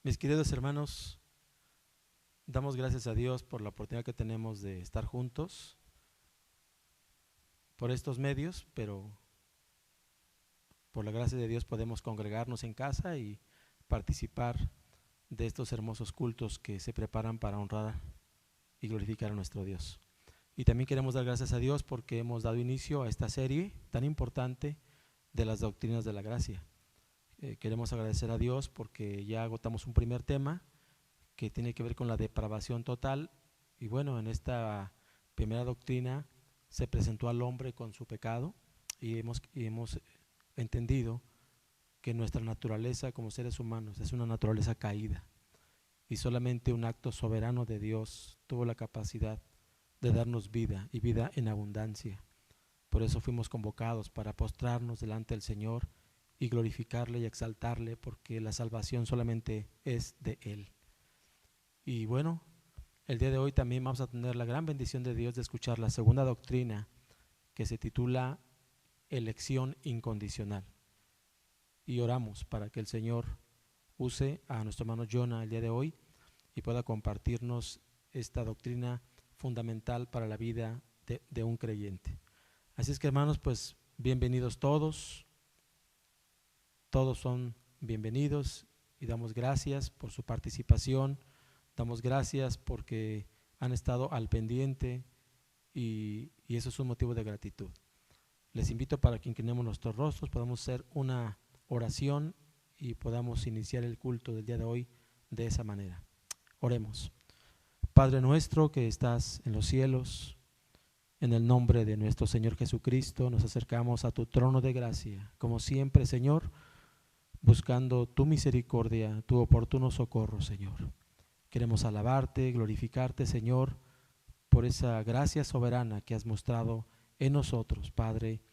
Mis queridos hermanos, damos gracias a Dios por la oportunidad que tenemos de estar juntos por estos medios, pero por la gracia de Dios podemos congregarnos en casa y participar de estos hermosos cultos que se preparan para honrar y glorificar a nuestro Dios. Y también queremos dar gracias a Dios porque hemos dado inicio a esta serie tan importante de las doctrinas de la gracia. Queremos agradecer a Dios porque ya agotamos un primer tema que tiene que ver con la depravación total, y bueno, en esta primera doctrina se presentó al hombre con su pecado y hemos entendido que nuestra naturaleza como seres humanos es una naturaleza caída y solamente un acto soberano de Dios tuvo la capacidad de darnos vida y vida en abundancia. Por eso fuimos convocados para postrarnos delante del Señor y glorificarle y exaltarle, porque la salvación solamente es de Él. Y bueno, el día de hoy también vamos a tener la gran bendición de Dios de escuchar la segunda doctrina, que se titula elección incondicional. Y oramos para que el Señor use a nuestro hermano Jonah el día de hoy y pueda compartirnos esta doctrina fundamental para la vida de un creyente. Así es que, hermanos, pues bienvenidos todos. Todos son bienvenidos y damos gracias por su participación. Damos gracias porque han estado al pendiente y eso es un motivo de gratitud. Les invito para que inclinemos nuestros rostros, podamos hacer una oración y podamos iniciar el culto del día de hoy de esa manera. Oremos. Padre nuestro que estás en los cielos, en el nombre de nuestro Señor Jesucristo, nos acercamos a tu trono de gracia, como siempre, Señor, buscando tu misericordia, tu oportuno socorro, Señor. Queremos alabarte, glorificarte, Señor, por esa gracia soberana que has mostrado en nosotros, Padre,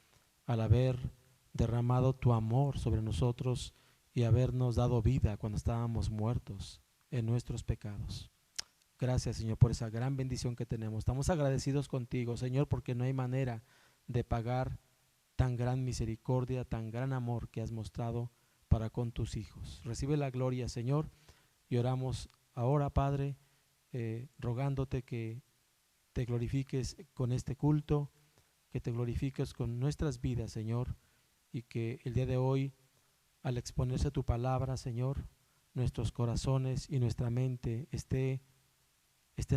al haber derramado tu amor sobre nosotros y habernos dado vida cuando estábamos muertos en nuestros pecados. Gracias, Señor, por esa gran bendición que tenemos. Estamos agradecidos contigo, Señor, porque no hay manera de pagar tan gran misericordia, tan gran amor que has mostrado para con tus hijos. Recibe la gloria, Señor, y oramos ahora, Padre, rogándote que te glorifiques con este culto, que te glorifiques con nuestras vidas, Señor, y que el día de hoy, al exponerse tu palabra, Señor, nuestros corazones y nuestra mente estén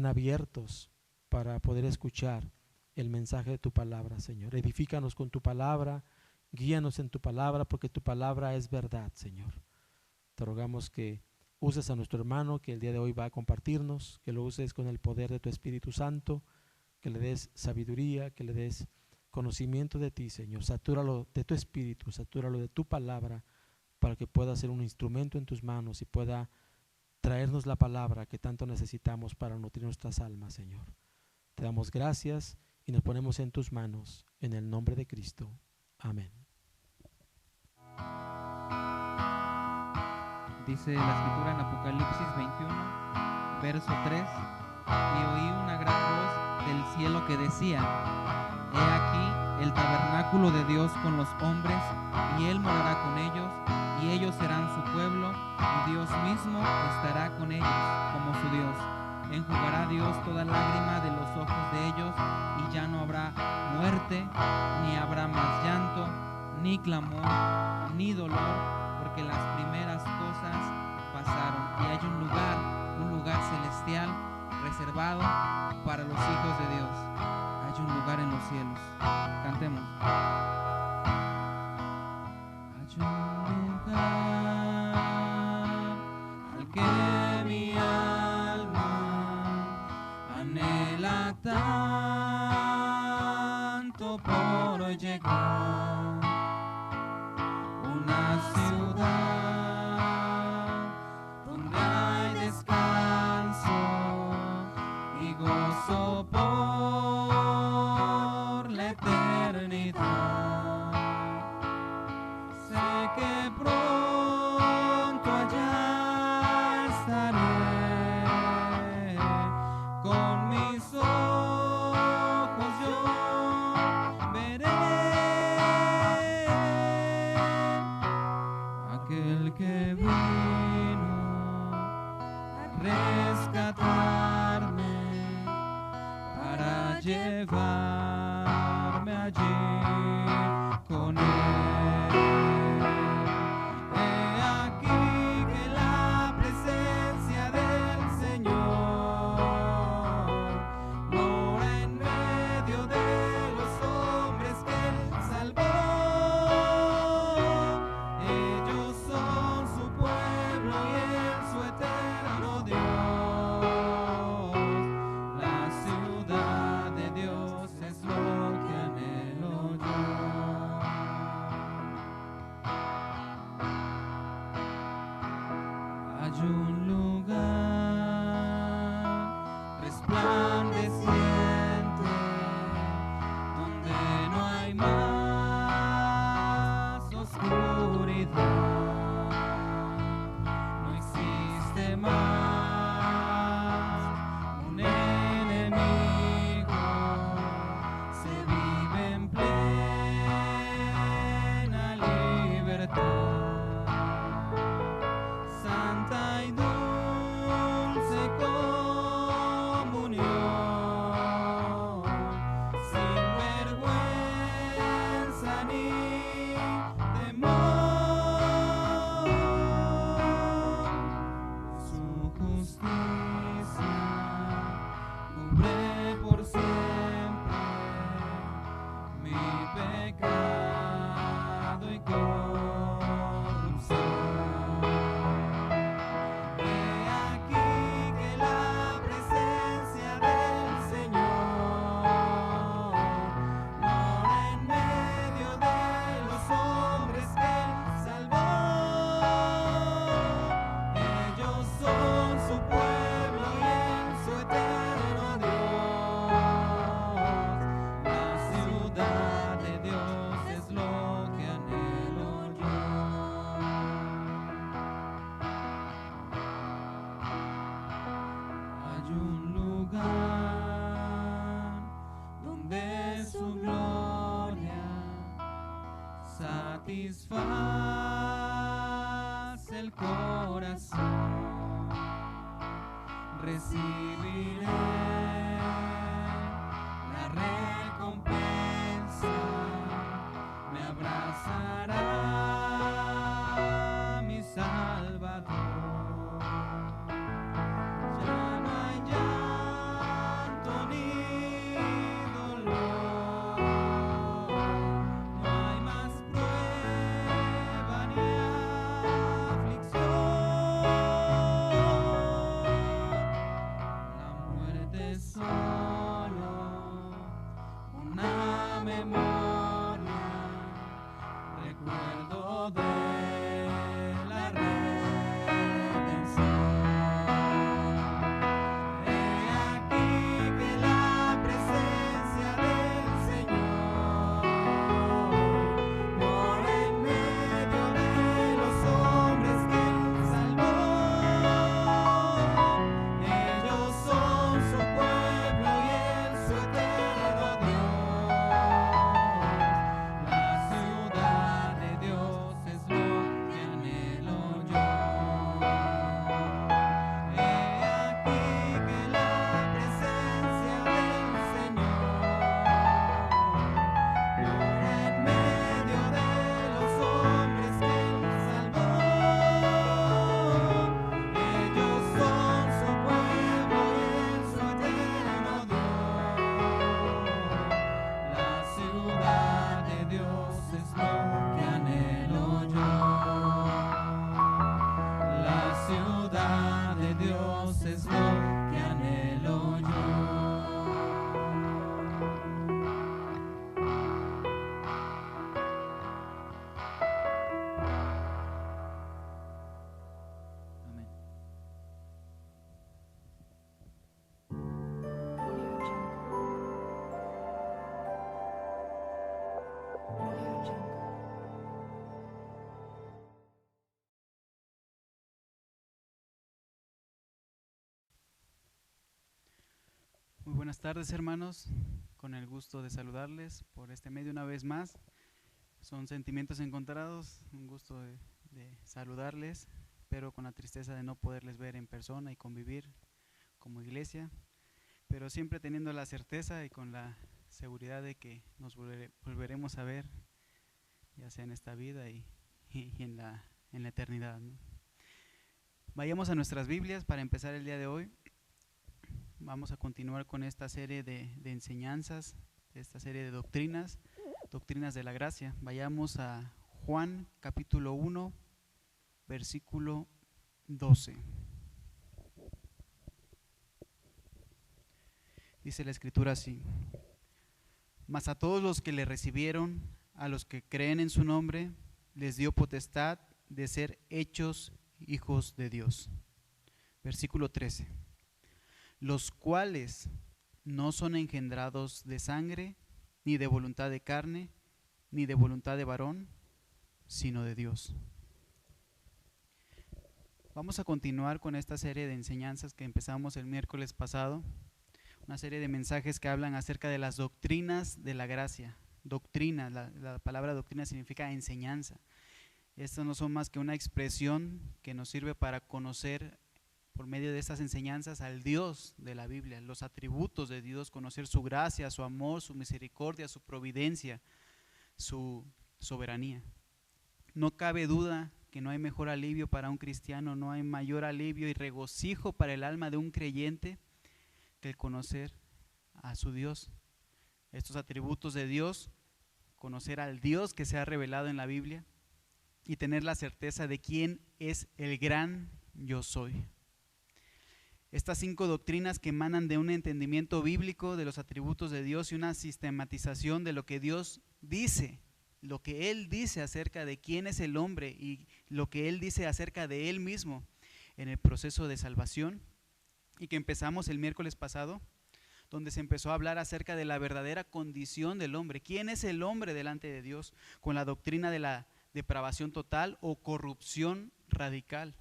abiertos para poder escuchar el mensaje de tu palabra, Señor. Edifícanos con tu palabra, guíanos en tu palabra, porque tu palabra es verdad, Señor. Te rogamos que uses a nuestro hermano que el día de hoy va a compartirnos, que lo uses con el poder de tu Espíritu Santo, que le des sabiduría, que le des conocimiento de ti, Señor. Satúralo de tu Espíritu, satúralo de tu palabra, para que pueda ser un instrumento en tus manos y pueda traernos la palabra que tanto necesitamos para nutrir nuestras almas, Señor. Te damos gracias y nos ponemos en tus manos, en el nombre de Cristo. Amén. Dice la escritura en Apocalipsis 21, verso 3: y oí una gran voz del cielo que decía: he aquí el tabernáculo de Dios con los hombres, y Él morará con ellos, y ellos serán su pueblo, y Dios mismo estará con ellos como su Dios. Enjugará Dios toda lágrima de los ojos de ellos, y ya no habrá muerte, ni habrá más llanto, ni clamor, ni dolor, porque las primeras cosas pasaron. Y hay un lugar celestial reservado para los hijos de Dios. Hay un lugar en los cielos. Cantemos. Hay un lugar al que mi alma anhela tanto por llegar. Una ciudad donde hay descanso y gozo por la eternidad. un lugar resplandeciente donde no hay más oscuridad, no existe más un enemigo, se vive en plena libertad. Santa y dulce comunión, sin vergüenza ni temor. Su justicia cubre por siempre mi pecado y corrupción. Satisface el corazón, recibiré la recompensa, me abrazará mi Salvador. Ya no hay llanto ni dolor, no hay más prueba ni aflicción. La muerte es solo una memoria, recuerdo de la redención. He aquí que la presencia del Señor mora en medio de los hombres que Él salvó. Ellos son su pueblo y Él su eterno Dios. La ciudad de Dios es lo que anhelo yo. He aquí que la presencia del Señor mora en medio de los hombres que Él salvó. Ellos son su pueblo y Él su eterno Dios. La ciudad de Dios es lo que anhelo yo. La ciudad de Dios es lo que anhelo yo. Amén. Muy buenas tardes, hermanos, con el gusto de saludarles por este medio una vez más. Son sentimientos encontrados, un gusto de saludarles, pero con la tristeza de no poderles ver en persona y convivir como iglesia, pero siempre teniendo la certeza y con la seguridad de que nos volveremos a ver, ya sea en esta vida y en la eternidad, ¿no? Vayamos a nuestras Biblias para empezar el día de hoy. Vamos a continuar con esta serie de enseñanzas, esta serie de doctrinas de la gracia. Vayamos a Juan capítulo 1, versículo 12. Dice la escritura así: mas a todos los que le recibieron, a los que creen en su nombre, les dio potestad de ser hechos hijos de Dios. versículo 13. Los cuales no son engendrados de sangre, ni de voluntad de carne, ni de voluntad de varón, sino de Dios. Vamos a continuar con esta serie de enseñanzas que empezamos el miércoles pasado, una serie de mensajes que hablan acerca de las doctrinas de la gracia. Doctrina, la palabra doctrina significa enseñanza. Estas no son más que una expresión que nos sirve para conocer por medio de estas enseñanzas al Dios de la Biblia, los atributos de Dios, conocer su gracia, su amor, su misericordia, su providencia, su soberanía. No cabe duda que no hay mejor alivio para un cristiano, no hay mayor alivio y regocijo para el alma de un creyente que el conocer a su Dios. Estos atributos de Dios, conocer al Dios que se ha revelado en la Biblia y tener la certeza de quién es el gran yo soy. Estas 5 doctrinas que emanan de un entendimiento bíblico de los atributos de Dios y una sistematización de lo que Dios dice, lo que Él dice acerca de quién es el hombre y lo que Él dice acerca de Él mismo en el proceso de salvación, y que empezamos el miércoles pasado, donde se empezó a hablar acerca de la verdadera condición del hombre. ¿Quién es el hombre delante de Dios? Con la doctrina de la depravación total o corrupción radical,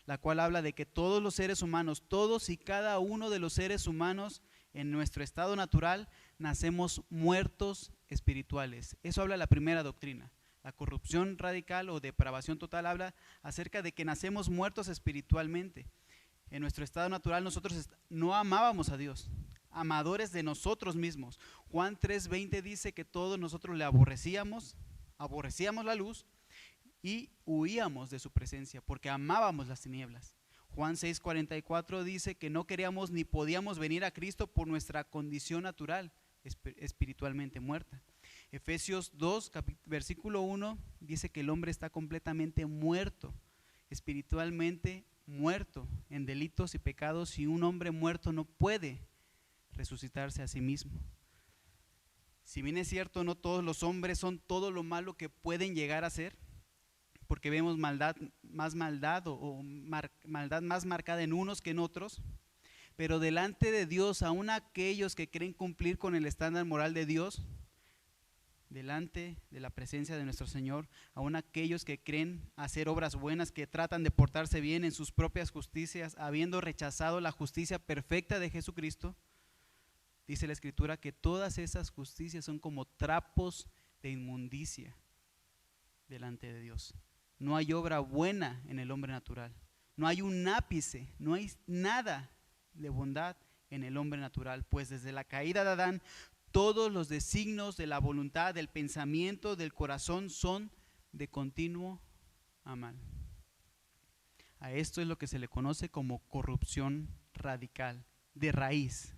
la cual habla de que todos los seres humanos, todos y cada uno de los seres humanos en nuestro estado natural, nacemos muertos espirituales. Eso habla la primera doctrina. La corrupción radical o depravación total habla acerca de que nacemos muertos espiritualmente. En nuestro estado natural nosotros no amábamos a Dios, amadores de nosotros mismos. Juan 3:20 dice que todos nosotros le aborrecíamos la luz y huíamos de su presencia porque amábamos las tinieblas. Juan 6:44 dice que no queríamos ni podíamos venir a Cristo por nuestra condición natural, espiritualmente muerta. Efesios 2, versículo 1 dice que el hombre está completamente muerto, espiritualmente muerto en delitos y pecados, y un hombre muerto no puede resucitarse a sí mismo. Si bien es cierto, no todos los hombres son todo lo malo que pueden llegar a ser, porque vemos maldad más marcada en unos que en otros, pero delante de Dios, aún aquellos que creen cumplir con el estándar moral de Dios, delante de la presencia de nuestro Señor, aún aquellos que creen hacer obras buenas, que tratan de portarse bien en sus propias justicias, habiendo rechazado la justicia perfecta de Jesucristo, dice la Escritura que todas esas justicias son como trapos de inmundicia delante de Dios. No hay obra buena en el hombre natural, no hay un ápice, no hay nada de bondad en el hombre natural, pues desde la caída de Adán, todos los designios de la voluntad, del pensamiento, del corazón son de continuo a mal. A esto es lo que se le conoce como corrupción radical, de raíz.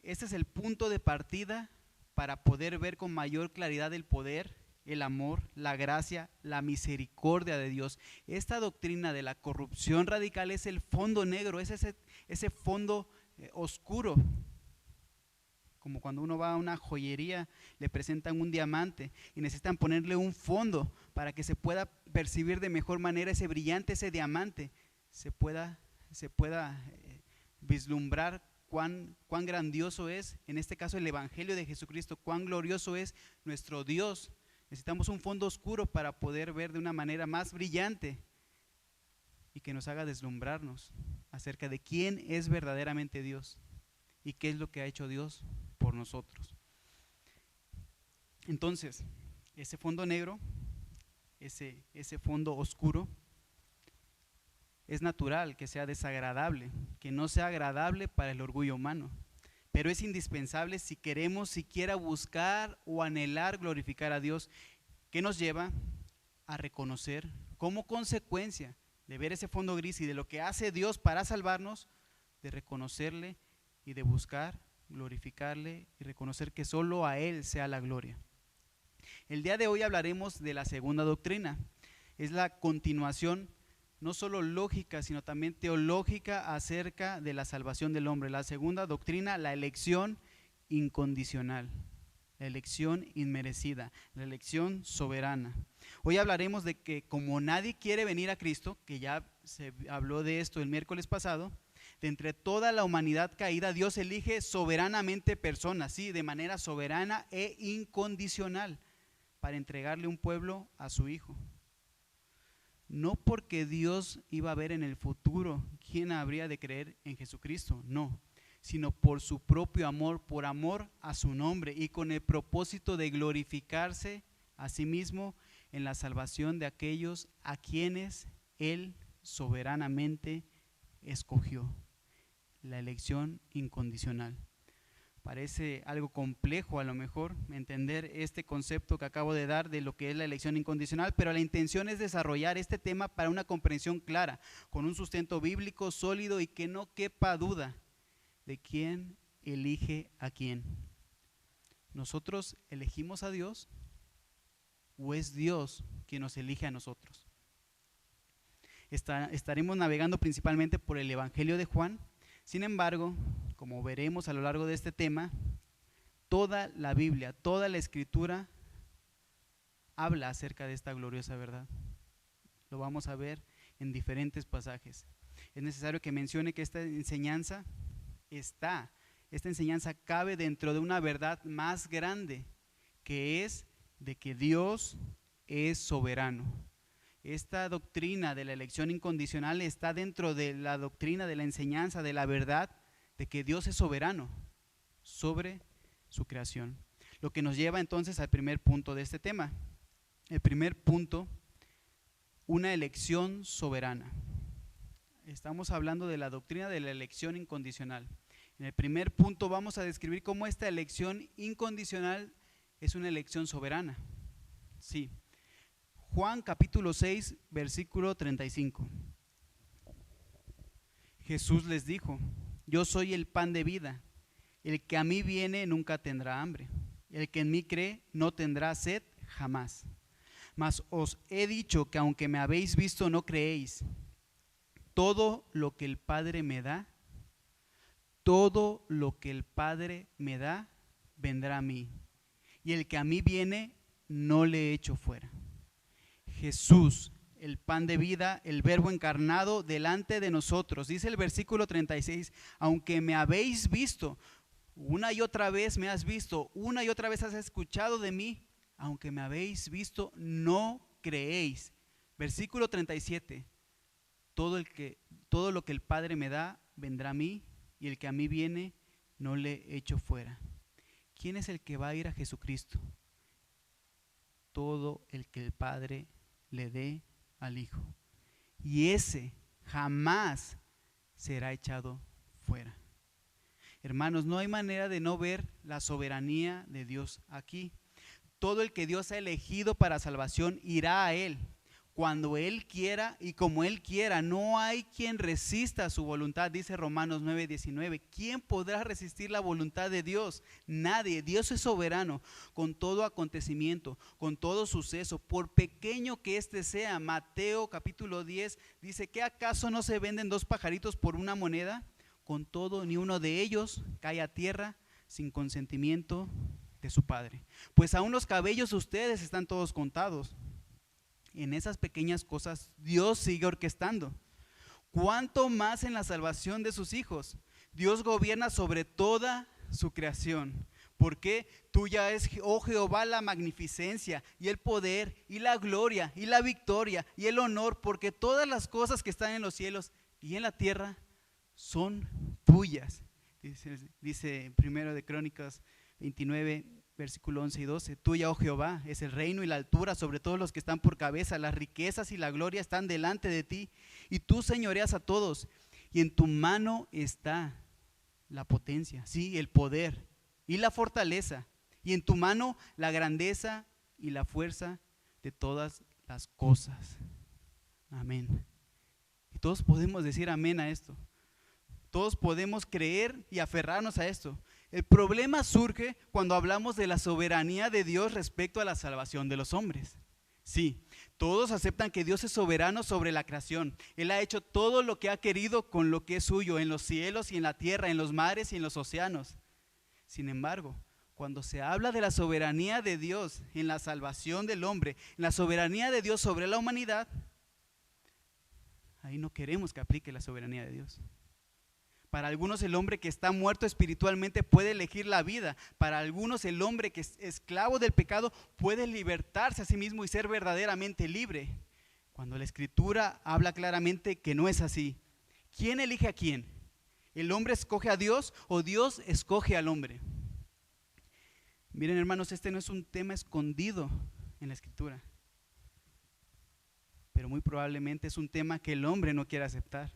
Este es el punto de partida para poder ver con mayor claridad el poder, el amor, la gracia, la misericordia de Dios. Esta doctrina de la corrupción radical es el fondo negro, es ese fondo oscuro. Como cuando uno va a una joyería, le presentan un diamante y necesitan ponerle un fondo para que se pueda percibir de mejor manera ese brillante, ese diamante, se pueda vislumbrar cuán grandioso es, en este caso el Evangelio de Jesucristo, cuán glorioso es nuestro Dios. Necesitamos un fondo oscuro para poder ver de una manera más brillante y que nos haga deslumbrarnos acerca de quién es verdaderamente Dios y qué es lo que ha hecho Dios por nosotros. Entonces, ese fondo negro, ese fondo oscuro, es natural que sea desagradable, que no sea agradable para el orgullo humano, pero es indispensable si queremos siquiera buscar o anhelar glorificar a Dios, que nos lleva a reconocer como consecuencia de ver ese fondo gris y de lo que hace Dios para salvarnos, de reconocerle y de buscar glorificarle y reconocer que solo a Él sea la gloria. El día de hoy hablaremos de la segunda doctrina. Es la continuación no solo lógica, sino también teológica acerca de la salvación del hombre. La segunda doctrina, la elección incondicional, la elección inmerecida, la elección soberana. Hoy hablaremos de que como nadie quiere venir a Cristo, que ya se habló de esto el miércoles pasado, de entre toda la humanidad caída, Dios elige soberanamente personas, sí, de manera soberana e incondicional, para entregarle un pueblo a su Hijo. No porque Dios iba a ver en el futuro quién habría de creer en Jesucristo, no, sino por su propio amor, por amor a su nombre y con el propósito de glorificarse a sí mismo en la salvación de aquellos a quienes Él soberanamente escogió. La elección incondicional. Parece algo complejo a lo mejor entender este concepto que acabo de dar de lo que es la elección incondicional, pero la intención es desarrollar este tema para una comprensión clara, con un sustento bíblico sólido y que no quepa duda de quién elige a quién. ¿Nosotros elegimos a Dios o es Dios quien nos elige a nosotros? Estaremos navegando principalmente por el Evangelio de Juan. Sin embargo, como veremos a lo largo de este tema, toda la Biblia, toda la Escritura habla acerca de esta gloriosa verdad. Lo vamos a ver en diferentes pasajes. Es necesario que mencione que esta enseñanza cabe dentro de una verdad más grande, que es de que Dios es soberano. Esta doctrina de la elección incondicional está dentro de la doctrina de la enseñanza de la verdad de que Dios es soberano sobre su creación. Lo que nos lleva entonces al primer punto de este tema. El primer punto, una elección soberana. Estamos hablando de la doctrina de la elección incondicional. En el primer punto vamos a describir cómo esta elección incondicional es una elección soberana. Sí. Juan capítulo 6, versículo 35. Jesús les dijo: yo soy el pan de vida, el que a mí viene nunca tendrá hambre, el que en mí cree no tendrá sed jamás. Mas os he dicho que aunque me habéis visto no creéis. Todo lo que el Padre me da, todo lo que el Padre me da, vendrá a mí, y el que a mí viene no le echo fuera. Jesús, el pan de vida, el verbo encarnado delante de nosotros. Dice el versículo 36, aunque me habéis visto, una y otra vez me has visto, una y otra vez has escuchado de mí, aunque me habéis visto, no creéis. Versículo 37, todo lo que el Padre me da, vendrá a mí, y el que a mí viene, no le echo fuera. ¿Quién es el que va a ir a Jesucristo? Todo el que el Padre le dé al Hijo, y ese jamás será echado fuera. Hermanos, no hay manera de no ver la soberanía de Dios aquí. Todo el que Dios ha elegido para salvación irá a Él cuando Él quiera y como Él quiera. No hay quien resista su voluntad, dice Romanos 9:19. ¿Quién podrá resistir la voluntad de Dios? Nadie. Dios es soberano con todo acontecimiento, con todo suceso, por pequeño que éste sea. Mateo capítulo 10 dice: ¿qué acaso no se venden 2 pajaritos por una moneda? Con todo, ni uno de ellos cae a tierra sin consentimiento de su Padre. Pues aún los cabellos de ustedes están todos contados. En esas pequeñas cosas Dios sigue orquestando. ¿Cuánto más en la salvación de sus hijos? Dios gobierna sobre toda su creación. Porque tuya es, oh Jehová, la magnificencia y el poder y la gloria y la victoria y el honor, porque todas las cosas que están en los cielos y en la tierra son tuyas. Dice en 1 de Crónicas 29, versículo 11 y 12, tuya, oh Jehová, es el reino y la altura sobre todos los que están por cabeza, las riquezas y la gloria están delante de ti, y tú señoreas a todos, y en tu mano está la potencia, sí, el poder y la fortaleza, y en tu mano la grandeza y la fuerza de todas las cosas. Amén. Y todos podemos decir amén a esto. Todos podemos creer y aferrarnos a esto. El problema surge cuando hablamos de la soberanía de Dios respecto a la salvación de los hombres. Sí, todos aceptan que Dios es soberano sobre la creación. Él ha hecho todo lo que ha querido con lo que es suyo, en los cielos y en la tierra, en los mares y en los océanos. Sin embargo, Cuando se habla de la soberanía de Dios en la salvación del hombre, en la soberanía de Dios sobre la humanidad, ahí no queremos que aplique la soberanía de Dios. Para algunos el hombre que está muerto espiritualmente puede elegir la vida. Para algunos el hombre que es esclavo del pecado puede libertarse a sí mismo y ser verdaderamente libre. Cuando la Escritura habla claramente que no es así. ¿Quién elige a quién? ¿El hombre escoge a Dios o Dios escoge al hombre? Miren, hermanos, este no es un tema escondido en la Escritura, pero muy probablemente es un tema que el hombre no quiere aceptar.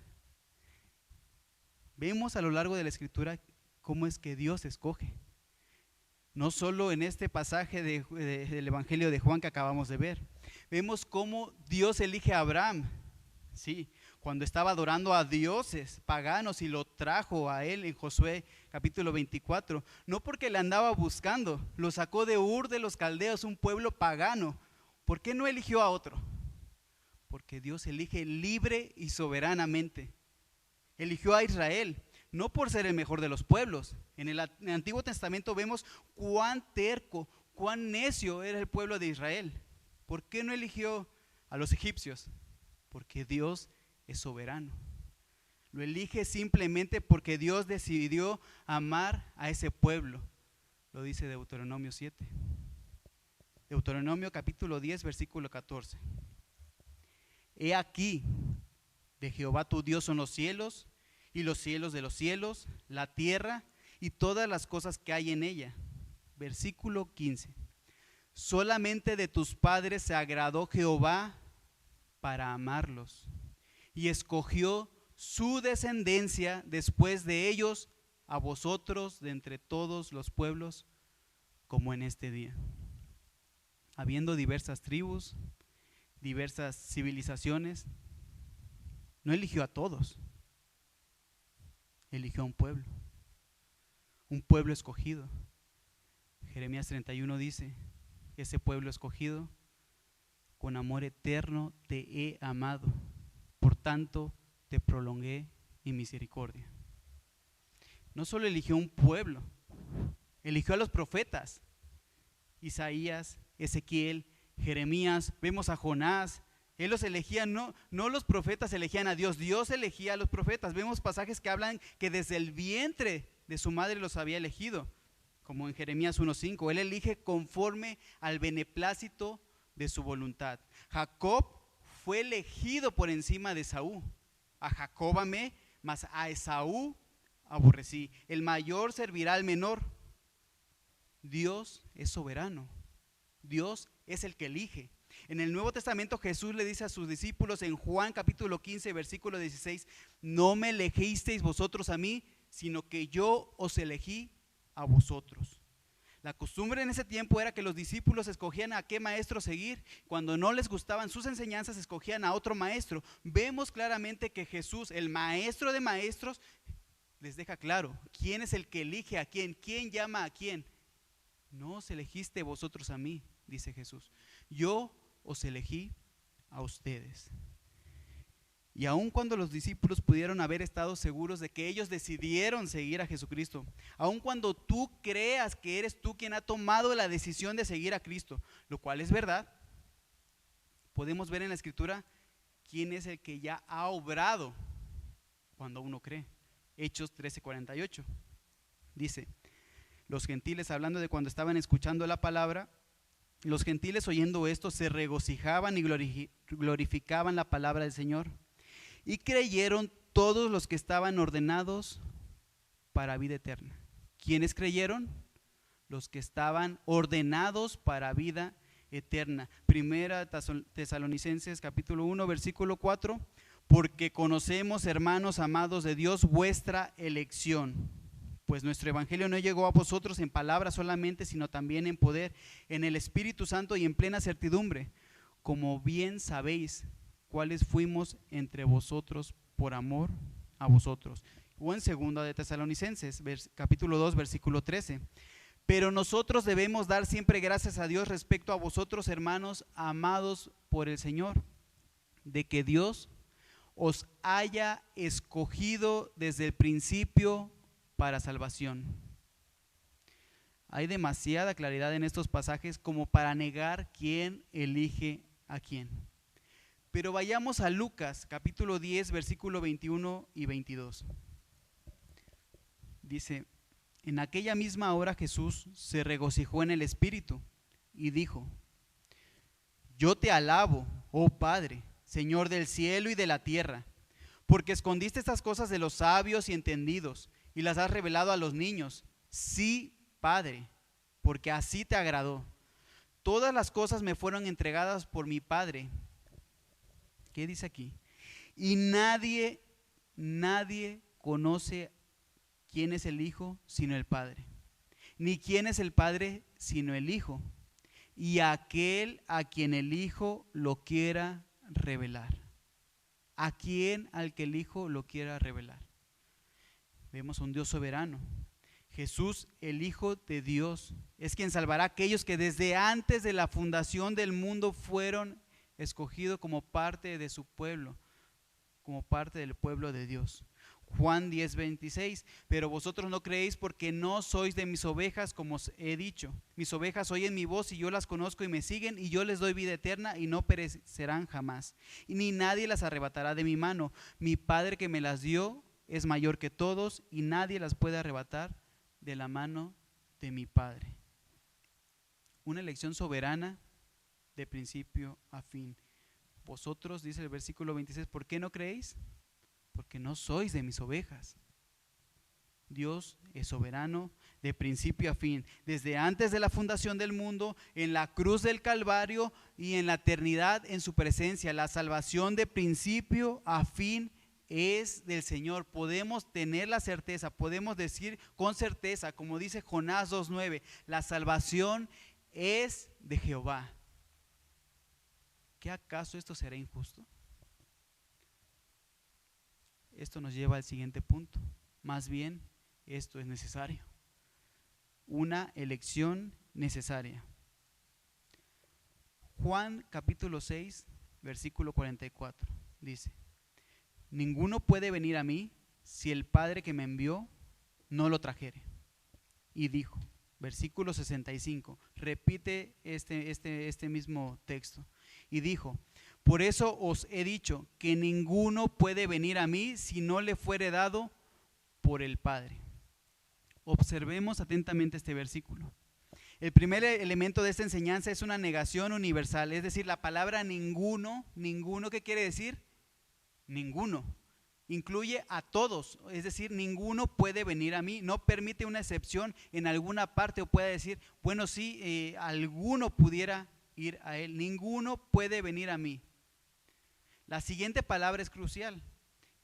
Vemos a lo largo de la Escritura cómo es que Dios escoge. No solo en este pasaje del Evangelio de Juan que acabamos de ver. Vemos cómo Dios elige a Abraham. Sí, cuando estaba adorando a dioses paganos y lo trajo a él en Josué capítulo 24. No porque le andaba buscando, lo sacó de Ur de los Caldeos, un pueblo pagano. ¿Por qué no eligió a otro? Porque Dios elige libre y soberanamente. Eligió a Israel, no por ser el mejor de los pueblos. En el Antiguo Testamento vemos cuán terco, cuán necio era el pueblo de Israel. ¿Por qué no eligió a los egipcios? Porque Dios es soberano. Lo elige simplemente porque Dios decidió amar a ese pueblo. Lo dice Deuteronomio 7. Deuteronomio capítulo 10, versículo 14. He aquí, de Jehová tu Dios son los cielos y los cielos de los cielos, la tierra y todas las cosas que hay en ella. Versículo 15. Solamente de tus padres se agradó Jehová para amarlos y escogió su descendencia después de ellos a vosotros de entre todos los pueblos, como en este día. Habiendo diversas tribus, diversas civilizaciones, no eligió a todos. Eligió a un pueblo escogido. Jeremías 31 dice, ese pueblo escogido, con amor eterno te he amado, por tanto te prolongué mi misericordia. No solo eligió un pueblo, eligió a los profetas, Isaías, Ezequiel, Jeremías, vemos a Jonás. Él los elegía, no los profetas elegían a Dios, Dios elegía a los profetas. Vemos pasajes que hablan que desde el vientre de su madre los había elegido, como en Jeremías 1:5. Él elige conforme al beneplácito de su voluntad. Jacob fue elegido por encima de Esaú. A Jacob amé, mas a Esaú aborrecí. El mayor servirá al menor. Dios es soberano. Dios es el que elige. En el Nuevo Testamento Jesús le dice a sus discípulos en Juan capítulo 15 versículo 16, no me elegisteis vosotros a mí, sino que yo os elegí a vosotros. La costumbre en ese tiempo era que los discípulos escogían a qué maestro seguir. Cuando no les gustaban sus enseñanzas, escogían a otro maestro. Vemos claramente que Jesús, el maestro de maestros, les deja claro quién es el que elige a quién, quién llama a quién. No os elegiste vosotros a mí, dice Jesús. Yo os elegí a ustedes. Y aun cuando los discípulos pudieron haber estado seguros de que ellos decidieron seguir a Jesucristo, aun cuando tú creas que eres tú quien ha tomado la decisión de seguir a Cristo, lo cual es verdad, podemos ver en la Escritura quién es el que ya ha obrado cuando uno cree. Hechos 13:48 dice, los gentiles, hablando de cuando estaban escuchando la palabra, los gentiles oyendo esto se regocijaban y glorificaban la palabra del Señor. Y creyeron todos los que estaban ordenados para vida eterna. ¿Quiénes creyeron? Los que estaban ordenados para vida eterna. Primera Tesalonicenses capítulo 1 versículo 4. Porque conocemos, hermanos amados de Dios, vuestra elección. Pues nuestro evangelio no llegó a vosotros en palabras solamente, sino también en poder, en el Espíritu Santo y en plena certidumbre, como bien sabéis cuáles fuimos entre vosotros por amor a vosotros. O en segunda de Tesalonicenses, capítulo 2, versículo 13. Pero nosotros debemos dar siempre gracias a Dios respecto a vosotros, hermanos amados por el Señor, de que Dios os haya escogido desde el principio para salvación. Hay demasiada claridad en estos pasajes como para negar quién elige a quién. Pero vayamos a Lucas, capítulo 10, versículo 21 y 22. Dice: en aquella misma hora Jesús se regocijó en el Espíritu y dijo: yo te alabo, oh Padre, Señor del cielo y de la tierra, porque escondiste estas cosas de los sabios y entendidos y las has revelado a los niños. Sí, Padre, porque así te agradó. Todas las cosas me fueron entregadas por mi Padre. ¿Qué dice aquí? Y nadie conoce quién es el Hijo sino el Padre, ni quién es el Padre sino el Hijo, y aquel a quien el Hijo lo quiera revelar. A quien al que el Hijo lo quiera revelar. Vemos un Dios soberano. Jesús, el Hijo de Dios, es quien salvará a aquellos que desde antes de la fundación del mundo fueron escogidos como parte de su pueblo, como parte del pueblo de Dios. Juan 10:26, pero vosotros no creéis porque no sois de mis ovejas, como os he dicho. Mis ovejas oyen mi voz y yo las conozco y me siguen, y yo les doy vida eterna y no perecerán jamás, y ni nadie las arrebatará de mi mano. Mi Padre que me las dio es mayor que todos, y nadie las puede arrebatar de la mano de mi Padre. Una elección soberana de principio a fin. Vosotros, dice el versículo 26, ¿por qué no creéis? Porque no sois de mis ovejas. Dios es soberano de principio a fin, desde antes de la fundación del mundo, en la cruz del Calvario y en la eternidad en su presencia. La salvación de principio a fin es del Señor. Podemos tener la certeza, podemos decir con certeza, como dice Jonás 2:9, la salvación es de Jehová. ¿Qué acaso esto será injusto? Esto nos lleva al siguiente punto. Más bien, esto es necesario. Una elección necesaria. Juan capítulo 6, versículo 44, dice: ninguno puede venir a mí si el Padre que me envió no lo trajere. Y dijo, versículo 65, repite este mismo texto. Y dijo: por eso os he dicho que ninguno puede venir a mí si no le fuere dado por el Padre. Observemos atentamente este versículo. El primer elemento de esta enseñanza es una negación universal, es decir, la palabra ninguno, ¿qué quiere decir? Ninguno. Incluye a todos, es decir, ninguno puede venir a mí, no permite una excepción en alguna parte o pueda decir, bueno, sí, alguno pudiera ir a él. Ninguno puede venir a mí. La siguiente palabra es crucial,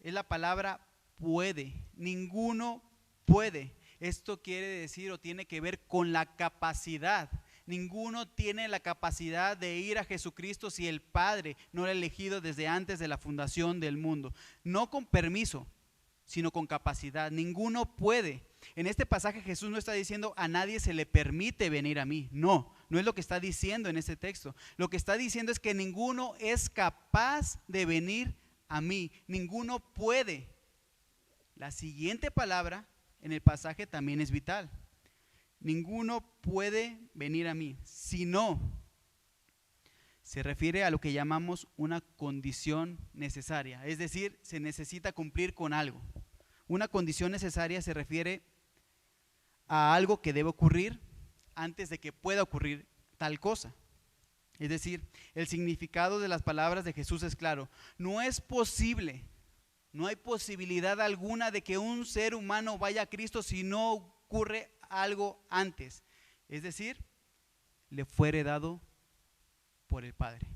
es la palabra puede. Ninguno puede. Esto quiere decir o tiene que ver con la capacidad. Ninguno tiene la capacidad de ir a Jesucristo si el Padre no lo ha elegido desde antes de la fundación del mundo. No con permiso, sino con capacidad. Ninguno puede. En este pasaje Jesús no está diciendo a nadie se le permite venir a mí. No es lo que está diciendo en este texto. Lo que está diciendo es que ninguno es capaz de venir a mí. Ninguno puede. La siguiente palabra en el pasaje también es vital. Ninguno puede venir a mí, sino se refiere a lo que llamamos una condición necesaria, es decir, se necesita cumplir con algo. Una condición necesaria se refiere a algo que debe ocurrir antes de que pueda ocurrir tal cosa. Es decir, el significado de las palabras de Jesús es claro. No es posible, no hay posibilidad alguna de que un ser humano vaya a Cristo si no ocurre algo antes, es decir, le fuere dado por el Padre.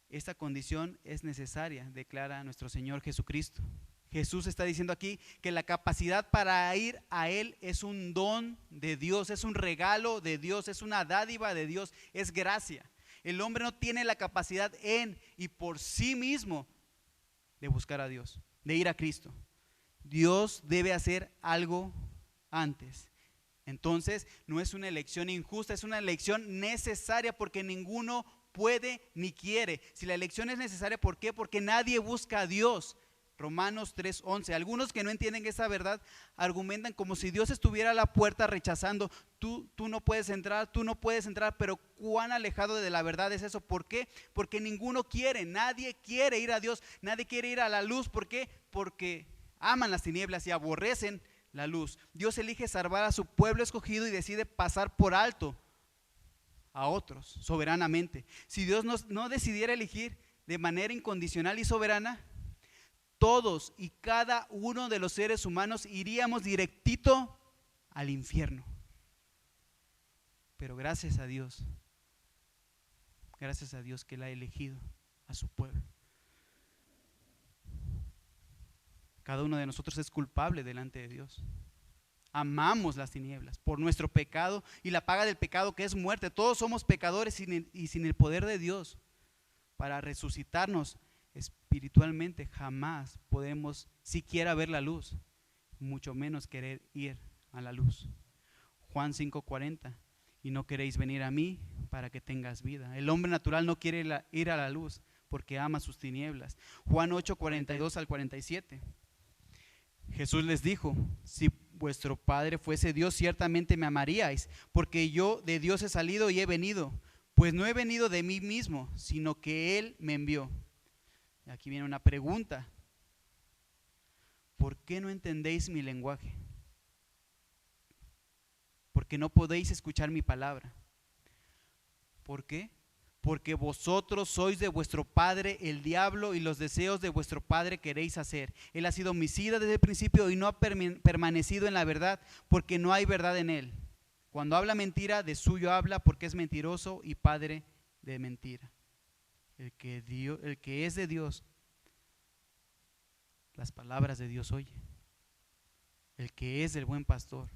Esta condición es necesaria, declara nuestro Señor Jesucristo. Jesús está diciendo aquí que la capacidad para ir a Él es un don de Dios, es un regalo de Dios, es una dádiva de Dios, es gracia. El hombre no tiene la capacidad en y por sí mismo de buscar a Dios, de ir a Cristo. Dios debe hacer algo antes. Entonces no es una elección injusta, es una elección necesaria porque ninguno puede ni quiere. Si la elección es necesaria, ¿por qué? Porque nadie busca a Dios. Romanos 3:11. Algunos que no entienden esa verdad argumentan como si Dios estuviera a la puerta rechazando. Tú no puedes entrar, tú no puedes entrar, pero cuán alejado de la verdad es eso. ¿Por qué? Porque ninguno quiere, nadie quiere ir a Dios, nadie quiere ir a la luz. ¿Por qué? Porque aman las tinieblas y aborrecen la luz. Dios elige salvar a su pueblo escogido y decide pasar por alto a otros soberanamente. Si Dios no decidiera elegir de manera incondicional y soberana, todos y cada uno de los seres humanos iríamos directito al infierno. Pero gracias a Dios que Él ha elegido a su pueblo. Cada uno de nosotros es culpable delante de Dios. Amamos las tinieblas por nuestro pecado y la paga del pecado, que es muerte. Todos somos pecadores y sin el poder de Dios para resucitarnos espiritualmente jamás podemos siquiera ver la luz, mucho menos querer ir a la luz. Juan 5:40, y no queréis venir a mí para que tengas vida. El hombre natural no quiere ir a la luz porque ama sus tinieblas. Juan 8:42 al 47. Jesús les dijo: si vuestro Padre fuese Dios, ciertamente me amaríais, porque yo de Dios he salido y he venido, pues no he venido de mí mismo, sino que Él me envió. Y aquí viene una pregunta: ¿por qué no entendéis mi lenguaje? Porque no podéis escuchar mi palabra. ¿Por qué? Porque vosotros sois de vuestro padre el diablo, y los deseos de vuestro padre queréis hacer. Él ha sido homicida desde el principio y no ha permanecido en la verdad, porque no hay verdad en él. Cuando habla mentira, de suyo habla, porque es mentiroso y padre de mentira. El que es de Dios, las palabras de Dios oye. El que es el buen pastor,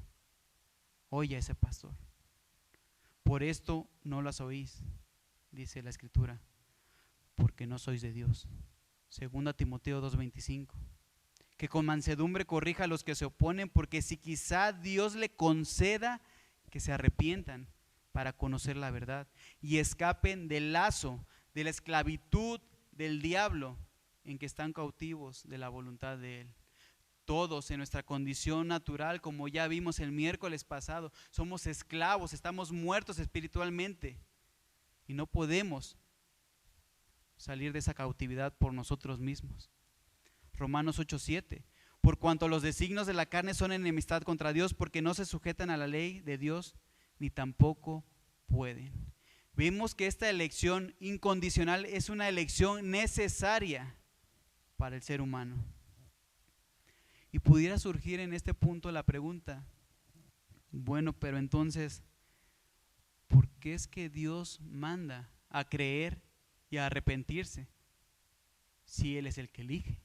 oye a ese pastor. Por esto no las oís, dice la Escritura, porque no sois de Dios. 2 Timoteo 2:25. Que con mansedumbre corrija a los que se oponen, porque si quizá Dios le conceda que se arrepientan para conocer la verdad y escapen del lazo de la esclavitud del diablo en que están cautivos de la voluntad de Él. Todos en nuestra condición natural, como ya vimos el miércoles pasado, somos esclavos, estamos muertos espiritualmente y no podemos salir de esa cautividad por nosotros mismos. Romanos 8:7. Por cuanto los designios de la carne son enemistad contra Dios, porque no se sujetan a la ley de Dios, ni tampoco pueden. Vimos que esta elección incondicional es una elección necesaria para el ser humano. Y pudiera surgir en este punto la pregunta: bueno, pero entonces, ¿por qué es que Dios manda a creer y a arrepentirse si Él es el que elige?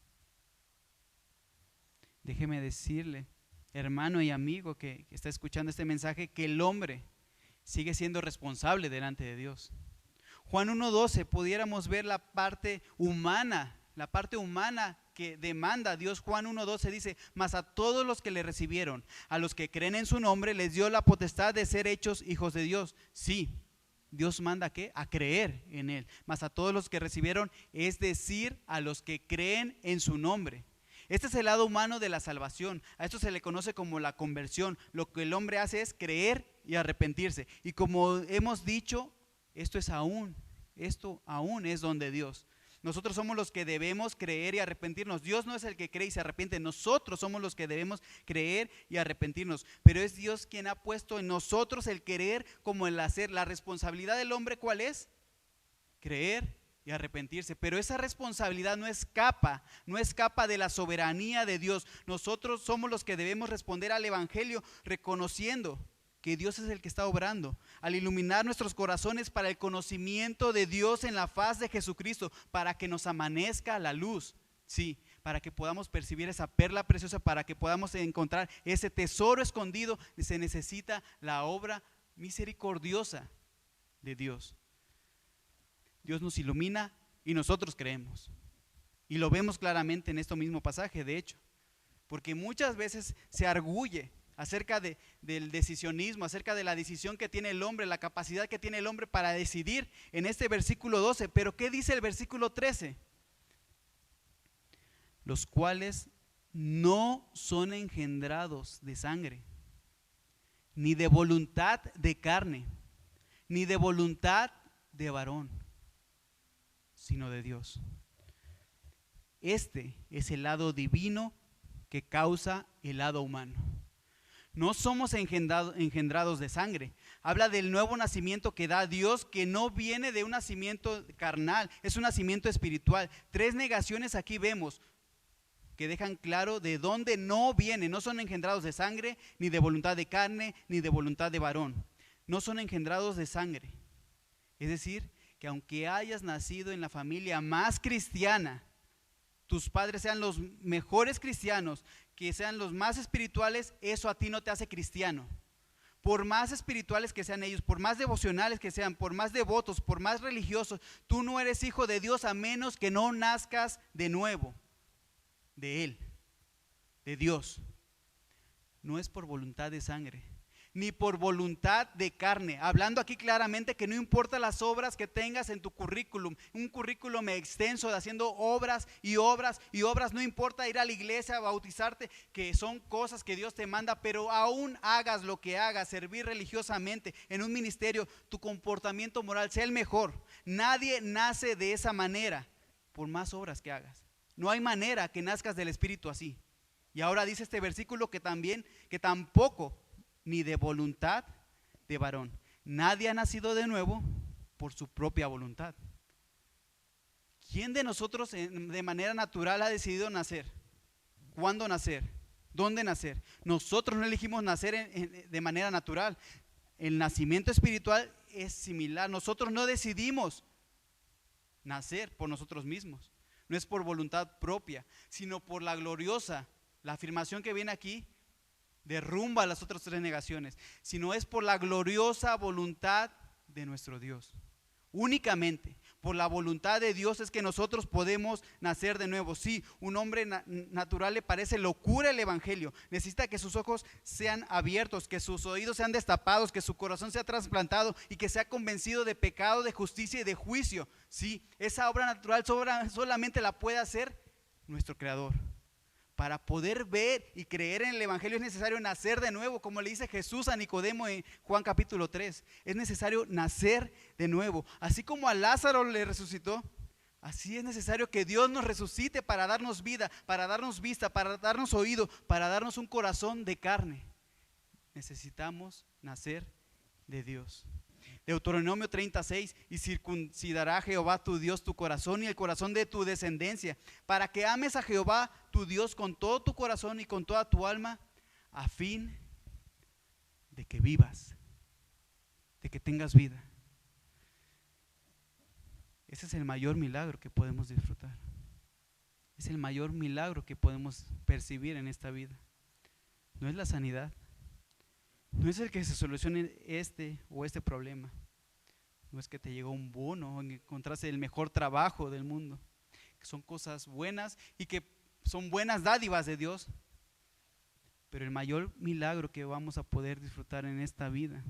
Déjeme decirle, hermano y amigo que está escuchando este mensaje, que el hombre sigue siendo responsable delante de Dios. Juan 1:12, pudiéramos ver la parte humana que demanda Dios. Juan 1:12 dice: mas a todos los que le recibieron, a los que creen en su nombre, les dio la potestad de ser hechos hijos de Dios. Sí, Dios manda ¿qué? A creer en Él. Mas a todos los que recibieron, es decir, a los que creen en su nombre. Este es el lado humano de la salvación. A esto se le conoce como la conversión. Lo que el hombre hace es creer y arrepentirse. Y como hemos dicho, esto aún es don de Dios. Nosotros somos los que debemos creer y arrepentirnos. Dios no es el que cree y se arrepiente. Nosotros somos los que debemos creer y arrepentirnos. Pero es Dios quien ha puesto en nosotros el querer como el hacer. La responsabilidad del hombre, ¿cuál es? Creer y arrepentirse. Pero esa responsabilidad no escapa de la soberanía de Dios. Nosotros somos los que debemos responder al evangelio reconociendo que Dios es el que está obrando, al iluminar nuestros corazones para el conocimiento de Dios en la faz de Jesucristo, para que nos amanezca la luz, sí, para que podamos percibir esa perla preciosa, para que podamos encontrar ese tesoro escondido. Se necesita la obra misericordiosa de Dios. Dios nos ilumina y nosotros creemos, y lo vemos claramente en este mismo pasaje, de hecho, porque muchas veces se arguye acerca del decisionismo, acerca de la decisión que tiene el hombre, la capacidad que tiene el hombre para decidir en este versículo 12. Pero ¿qué dice el versículo 13? los cuales no son engendrados de sangre, ni de voluntad de carne, ni de voluntad de varón, sino de Dios. Este es el lado divino que causa el lado humano. No somos engendrados de sangre. Habla del nuevo nacimiento que da Dios, que no viene de un nacimiento carnal, es un nacimiento espiritual. 3 negaciones aquí vemos que dejan claro de dónde no viene. No son engendrados de sangre, ni de voluntad de carne, ni de voluntad de varón. No son engendrados de sangre. Es decir, que aunque hayas nacido en la familia más cristiana, tus padres sean los mejores cristianos, que sean los más espirituales, eso a ti no te hace cristiano. Por más espirituales que sean ellos, por más devocionales que sean, por más devotos, por más religiosos, tú no eres hijo de Dios a menos que no nazcas de nuevo, de Él, de Dios. No es por voluntad de sangre, ni por voluntad de carne. Hablando aquí claramente que no importa las obras que tengas en tu currículum, un currículum extenso de haciendo obras y obras y obras, no importa ir a la iglesia, bautizarte, que son cosas que Dios te manda, pero aún hagas lo que hagas, servir religiosamente en un ministerio, tu comportamiento moral sea el mejor. Nadie nace de esa manera por más obras que hagas. No hay manera que nazcas del Espíritu así. Y ahora dice este versículo que tampoco ni de voluntad de varón. Nadie ha nacido de nuevo por su propia voluntad. ¿Quién de nosotros de manera natural ha decidido nacer? ¿Cuándo nacer? ¿Dónde nacer? Nosotros no elegimos nacer de manera natural. El nacimiento espiritual es similar. Nosotros no decidimos nacer por nosotros mismos. No es por voluntad propia, sino por la gloriosa. La afirmación que viene aquí derrumba las otras 3 negaciones, sino es por la gloriosa voluntad de nuestro Dios. Únicamente por la voluntad de Dios es que nosotros podemos nacer de nuevo. Sí, un hombre natural le parece locura el evangelio. Necesita que sus ojos sean abiertos, que sus oídos sean destapados, que su corazón sea trasplantado y que sea convencido de pecado, de justicia y de juicio. Sí, esa obra natural solamente la puede hacer nuestro Creador. Para poder ver y creer en el evangelio es necesario nacer de nuevo, como le dice Jesús a Nicodemo en Juan capítulo 3. Es necesario nacer de nuevo. Así como a Lázaro le resucitó, así es necesario que Dios nos resucite para darnos vida, para darnos vista, para darnos oído, para darnos un corazón de carne. Necesitamos nacer de Dios. Deuteronomio 36: y circuncidará Jehová tu Dios tu corazón y el corazón de tu descendencia, para que ames a Jehová tu Dios con todo tu corazón y con toda tu alma, a fin de que vivas, de que tengas vida. Ese es el mayor milagro que podemos disfrutar. Es el mayor milagro que podemos percibir en esta vida. No es la sanidad. No es el que se solucione este problema. No es que te llegó un bono o encontraste el mejor trabajo del mundo. Que son cosas buenas y que son buenas dádivas de Dios. Pero el mayor milagro que vamos a poder disfrutar en esta vida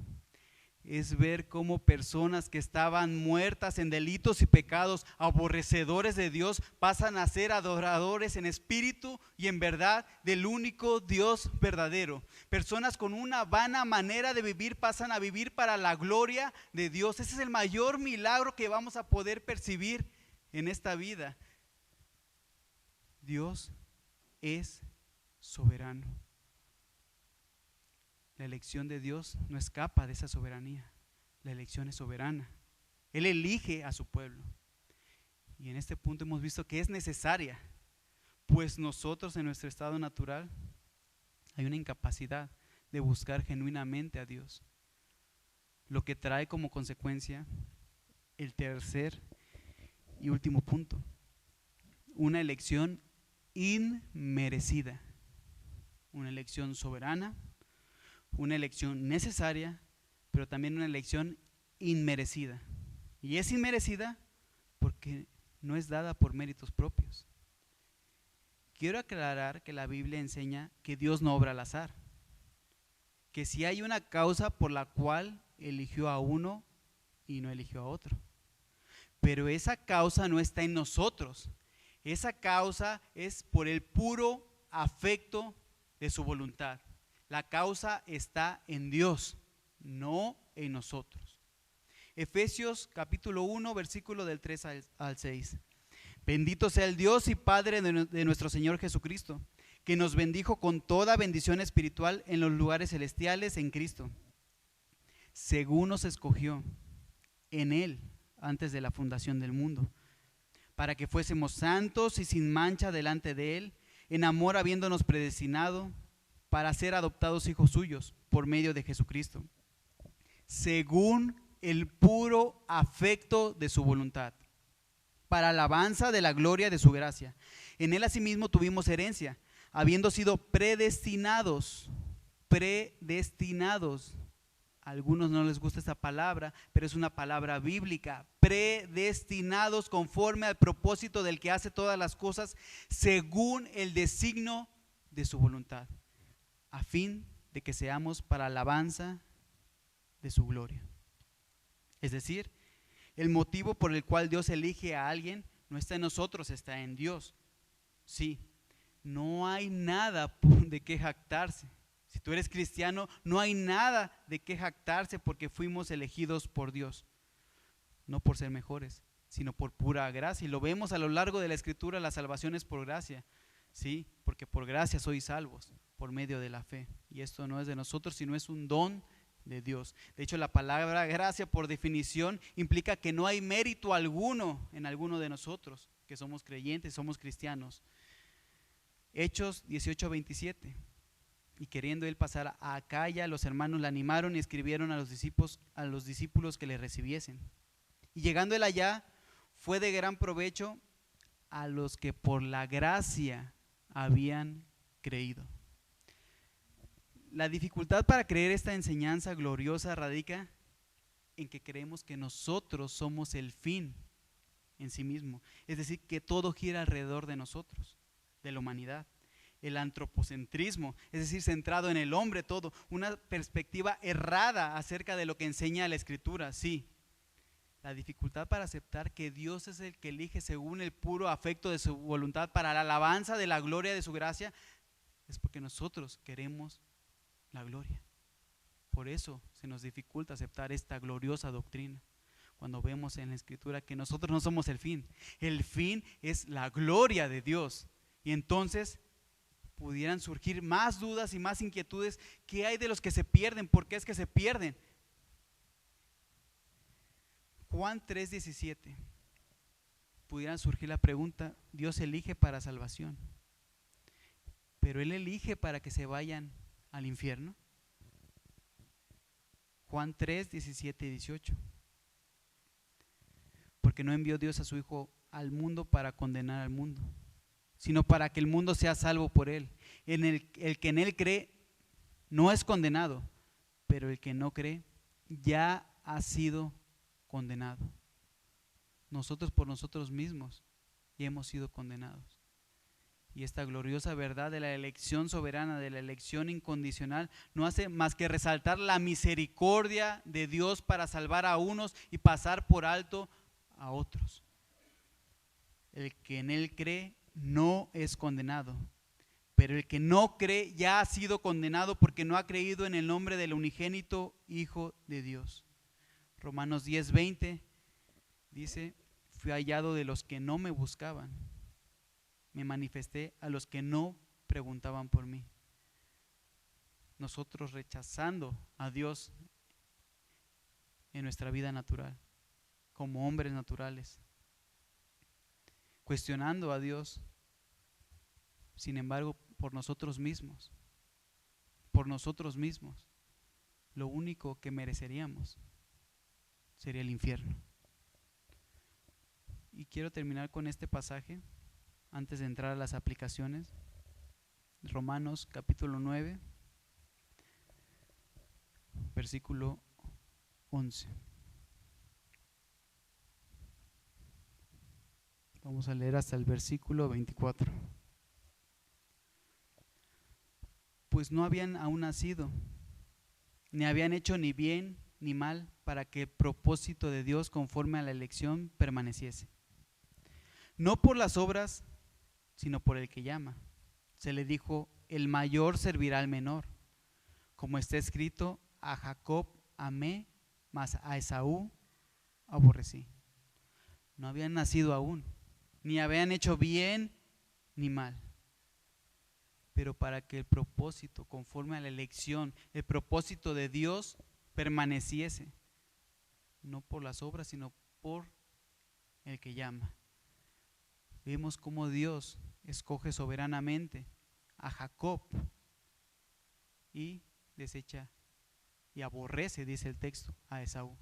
es ver cómo personas que estaban muertas en delitos y pecados, aborrecedores de Dios, pasan a ser adoradores en espíritu y en verdad del único Dios verdadero. Personas con una vana manera de vivir pasan a vivir para la gloria de Dios. Ese es el mayor milagro que vamos a poder percibir en esta vida. Dios es soberano. La elección de Dios no escapa de esa soberanía. La elección es soberana. Él elige a su pueblo. Y en este punto hemos visto que es necesaria, pues nosotros en nuestro estado natural hay una incapacidad de buscar genuinamente a Dios. Lo que trae como consecuencia el tercer y último punto: una elección inmerecida. Una elección soberana, una elección necesaria, pero también una elección inmerecida. Y es inmerecida porque no es dada por méritos propios. Quiero aclarar que la Biblia enseña que Dios no obra al azar, que si hay una causa por la cual eligió a uno y no eligió a otro, pero esa causa no está en nosotros. Esa causa es por el puro afecto de su voluntad. La causa está en Dios, no en nosotros. Efesios capítulo 1, versículo del 3 al 6. Bendito sea el Dios y Padre de nuestro Señor Jesucristo, que nos bendijo con toda bendición espiritual en los lugares celestiales en Cristo, según nos escogió en Él antes de la fundación del mundo, para que fuésemos santos y sin mancha delante de Él, en amor habiéndonos predestinado para ser adoptados hijos suyos por medio de Jesucristo, según el puro afecto de su voluntad, para alabanza de la gloria de su gracia. En Él asimismo tuvimos herencia, habiendo sido predestinados. A algunos no les gusta esta palabra, pero es una palabra bíblica. Predestinados conforme al propósito del que hace todas las cosas según el designio de su voluntad, a fin de que seamos para alabanza de su gloria. Es decir, el motivo por el cual Dios elige a alguien no está en nosotros, está en Dios. Sí, no hay nada de qué jactarse. Si tú eres cristiano, no hay nada de qué jactarse porque fuimos elegidos por Dios. No por ser mejores, sino por pura gracia. Y lo vemos a lo largo de la Escritura, la salvación es por gracia. Sí, porque por gracia sois salvos, por medio de la fe. Y esto no es de nosotros, sino es un don de Dios. De hecho, la palabra gracia, por definición, implica que no hay mérito alguno en alguno de nosotros, que somos creyentes, somos cristianos. Hechos 18:27. Y queriendo él pasar a Acaya, los hermanos le animaron y escribieron a los discípulos que le recibiesen. Y llegando él allá, fue de gran provecho a los que por la gracia habían creído. La dificultad para creer esta enseñanza gloriosa radica en que creemos que nosotros somos el fin en sí mismo. Es decir, que todo gira alrededor de nosotros, de la humanidad. El antropocentrismo, es decir, centrado en el hombre todo, una perspectiva errada acerca de lo que enseña la Escritura, sí. La dificultad para aceptar que Dios es el que elige según el puro afecto de su voluntad para la alabanza de la gloria de su gracia, es porque nosotros queremos la gloria. Por eso se nos dificulta aceptar esta gloriosa doctrina, cuando vemos en la Escritura que nosotros no somos el fin es la gloria de Dios. Y entonces pudieran surgir más dudas y más inquietudes. ¿Qué hay de los que se pierden? ¿Por qué es que se pierden? Juan 3:17. Pudieran surgir la pregunta: Dios elige para salvación, pero Él elige para que se vayan al infierno. Juan 3:17 y 18. Porque no envió Dios a su Hijo al mundo para condenar al mundo, sino para que el mundo sea salvo por Él. El que en Él cree no es condenado, pero el que no cree ya ha sido condenado. Nosotros por nosotros mismos ya hemos sido condenados. Y esta gloriosa verdad de la elección soberana, de la elección incondicional, no hace más que resaltar la misericordia de Dios para salvar a unos y pasar por alto a otros. El que en Él cree no es condenado, pero el que no cree ya ha sido condenado porque no ha creído en el nombre del unigénito Hijo de Dios. Romanos 10:20 dice: fui hallado de los que no me buscaban, me manifesté a los que no preguntaban por mí. Nosotros rechazando a Dios en nuestra vida natural, como hombres naturales, cuestionando a Dios, sin embargo, por nosotros mismos, lo único que mereceríamos sería el infierno. Y quiero terminar con este pasaje antes de entrar a las aplicaciones. Romanos capítulo 9, versículo 11. Vamos a leer hasta el versículo 24. Pues no habían aún nacido, ni habían hecho ni bien ni mal, para que el propósito de Dios conforme a la elección permaneciese. No por las obras sino por el que llama. Se le dijo, el mayor servirá al menor. Como está escrito, a Jacob amé, mas a Esaú aborrecí. No habían nacido aún, ni habían hecho bien ni mal. Pero para que el propósito, conforme a la elección, el propósito de Dios permaneciese, no por las obras, sino por el que llama. Vemos cómo Dios escoge soberanamente a Jacob y desecha y aborrece, dice el texto, a Esaú.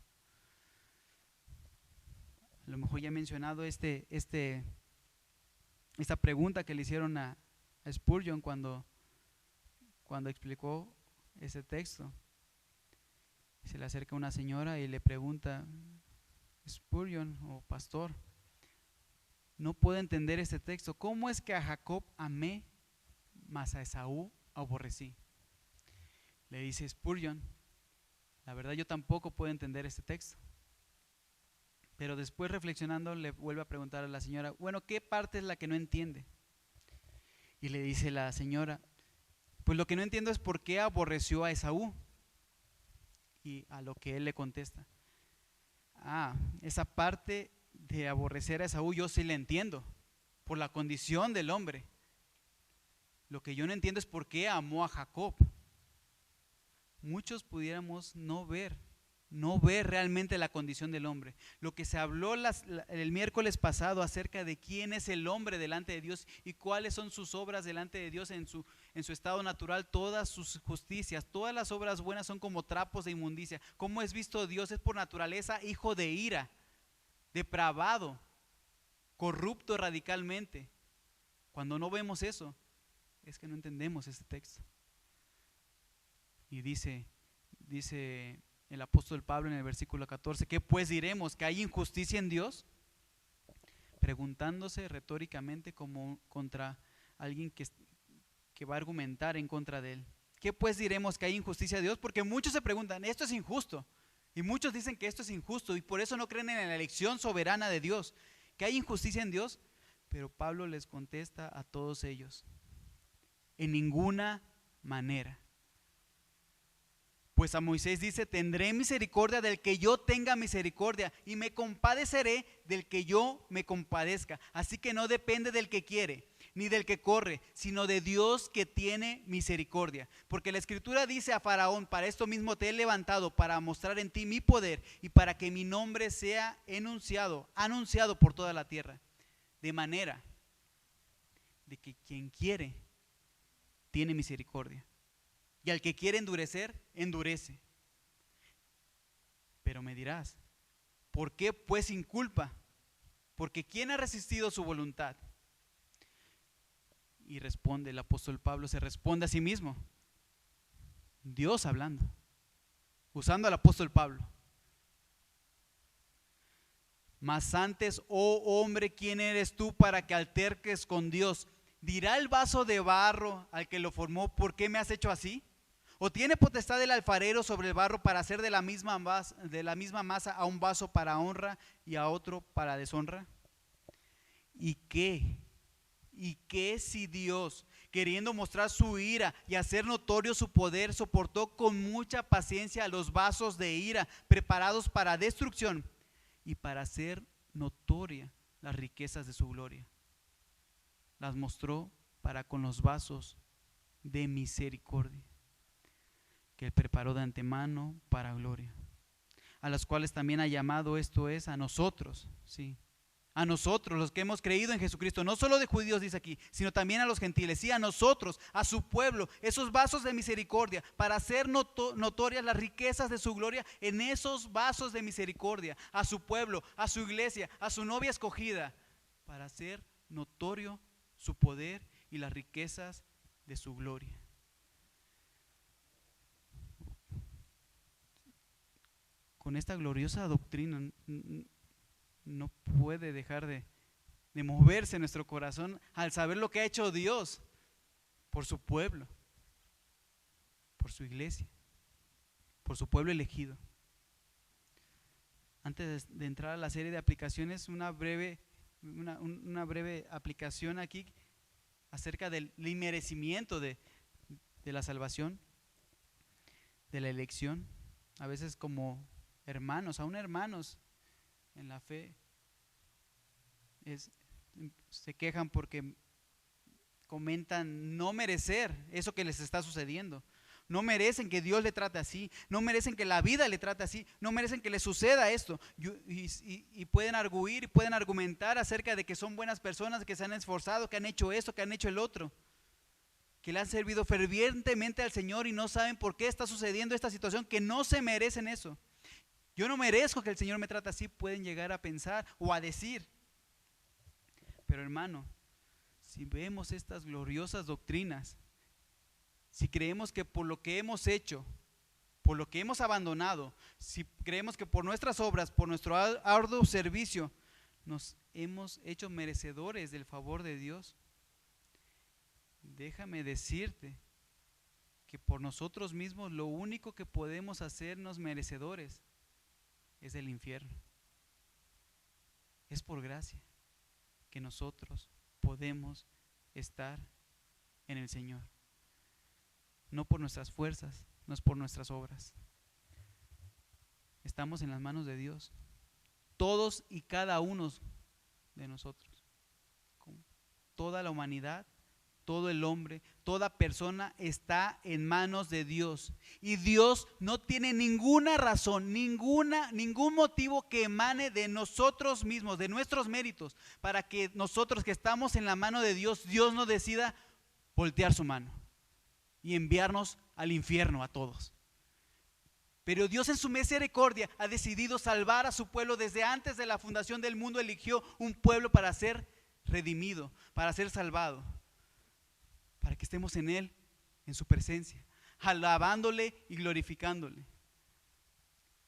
A lo mejor ya he mencionado esta pregunta que le hicieron a Spurgeon cuando explicó ese texto. Se le acerca una señora y le pregunta, Spurgeon o pastor, no puedo entender este texto. ¿Cómo es que a Jacob amé, mas a Esaú aborrecí? Le dice Spurgeon, la verdad yo tampoco puedo entender este texto. Pero después, reflexionando, le vuelve a preguntar a la señora, bueno, ¿qué parte es la que no entiende? Y le dice la señora, pues lo que no entiendo es por qué aborreció a Esaú. Y a lo que él le contesta, esa parte de aborrecer a Esaú yo sí la entiendo, por la condición del hombre. Lo que yo no entiendo es por qué amó a Jacob. Muchos pudiéramos no ver realmente la condición del hombre. Lo que se habló el miércoles pasado acerca de quién es el hombre delante de Dios y cuáles son sus obras delante de Dios en su estado natural, todas sus justicias, todas las obras buenas son como trapos de inmundicia. ¿Cómo es visto Dios? Es por naturaleza hijo de ira, depravado, corrupto radicalmente. Cuando no vemos eso, es que no entendemos este texto. Y dice el apóstol Pablo en el versículo 14, ¿qué pues diremos? ¿Que hay injusticia en Dios? Preguntándose retóricamente como contra alguien que va a argumentar en contra de él. ¿Qué pues diremos? ¿Que hay injusticia de Dios? Porque muchos se preguntan, esto es injusto. Y muchos dicen que esto es injusto y por eso no creen en la elección soberana de Dios. ¿Que hay injusticia en Dios? Pero Pablo les contesta a todos ellos, en ninguna manera. Pues a Moisés dice, tendré misericordia del que yo tenga misericordia y me compadeceré del que yo me compadezca. Así que no depende del que quiere ni del que corre, sino de Dios que tiene misericordia. Porque la Escritura dice a Faraón, para esto mismo te he levantado, para mostrar en ti mi poder y para que mi nombre sea anunciado por toda la tierra. De manera de que quien quiere tiene misericordia. Y al que quiere endurecer, endurece. Pero me dirás, ¿por qué pues sin culpa? Porque ¿quién ha resistido su voluntad? Y responde el apóstol Pablo, se responde a sí mismo. Dios hablando, usando al apóstol Pablo. Mas antes, oh hombre, ¿quién eres tú para que alterques con Dios? ¿Dirá el vaso de barro al que lo formó, ¿por qué me has hecho así? ¿O tiene potestad el alfarero sobre el barro para hacer de la misma masa a un vaso para honra y a otro para deshonra? ¿Y qué si Dios, queriendo mostrar su ira y hacer notorio su poder, soportó con mucha paciencia los vasos de ira preparados para destrucción y para hacer notoria las riquezas de su gloria? Las mostró para con los vasos de misericordia que Él preparó de antemano para gloria, a las cuales también ha llamado, esto es, a nosotros, ¿sí? A nosotros, los que hemos creído en Jesucristo, no solo de judíos dice aquí, sino también a los gentiles, sí, a nosotros, a su pueblo, esos vasos de misericordia, para hacer notorias las riquezas de su gloria en esos vasos de misericordia, a su pueblo, a su iglesia, a su novia escogida, para hacer notorio su poder y las riquezas de su gloria. Con esta gloriosa doctrina no puede dejar de moverse nuestro corazón al saber lo que ha hecho Dios por su pueblo, por su iglesia, por su pueblo elegido. Antes de entrar a la serie de aplicaciones, una breve aplicación aquí acerca del inmerecimiento de la salvación, de la elección. A veces como hermanos, aún hermanos en la fe, se quejan porque comentan no merecer eso que les está sucediendo. No merecen que Dios le trate así, no merecen que la vida le trate así, no merecen que le suceda esto. Y pueden arguir y pueden argumentar acerca de que son buenas personas, que se han esforzado, que han hecho esto, que han hecho el otro, que le han servido fervientemente al Señor y no saben por qué está sucediendo esta situación, que no se merecen eso. Yo no merezco que el Señor me trate así, pueden llegar a pensar o a decir. Pero hermano, si vemos estas gloriosas doctrinas, si creemos que por lo que hemos hecho, por lo que hemos abandonado, si creemos que por nuestras obras, por nuestro arduo servicio, nos hemos hecho merecedores del favor de Dios, déjame decirte que por nosotros mismos lo único que podemos hacernos merecedores es el infierno. Es por gracia que nosotros podemos estar en el Señor. No por nuestras fuerzas, no es por nuestras obras. Estamos en las manos de Dios. Todos y cada uno de nosotros. Toda la humanidad, todo el hombre, toda persona está en manos de Dios. Y Dios no tiene ninguna razón, ningún motivo que emane de nosotros mismos, de nuestros méritos, para que nosotros que estamos en la mano de Dios, Dios nos decida voltear su mano y enviarnos al infierno a todos. Pero Dios en su misericordia ha decidido salvar a su pueblo. Desde antes de la fundación del mundo eligió un pueblo para ser redimido, para ser salvado, para que estemos en Él, en su presencia, alabándole y glorificándole.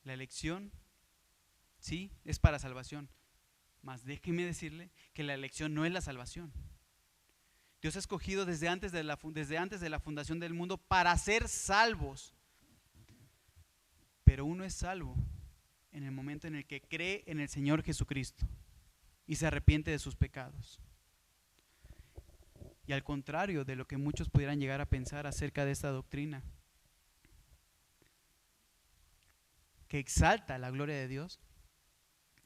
La elección, sí, es para salvación, mas déjeme decirle que la elección no es la salvación. Dios ha escogido desde antes de la fundación del mundo para ser salvos. Pero uno es salvo en el momento en el que cree en el Señor Jesucristo y se arrepiente de sus pecados. Y al contrario de lo que muchos pudieran llegar a pensar acerca de esta doctrina, que exalta la gloria de Dios,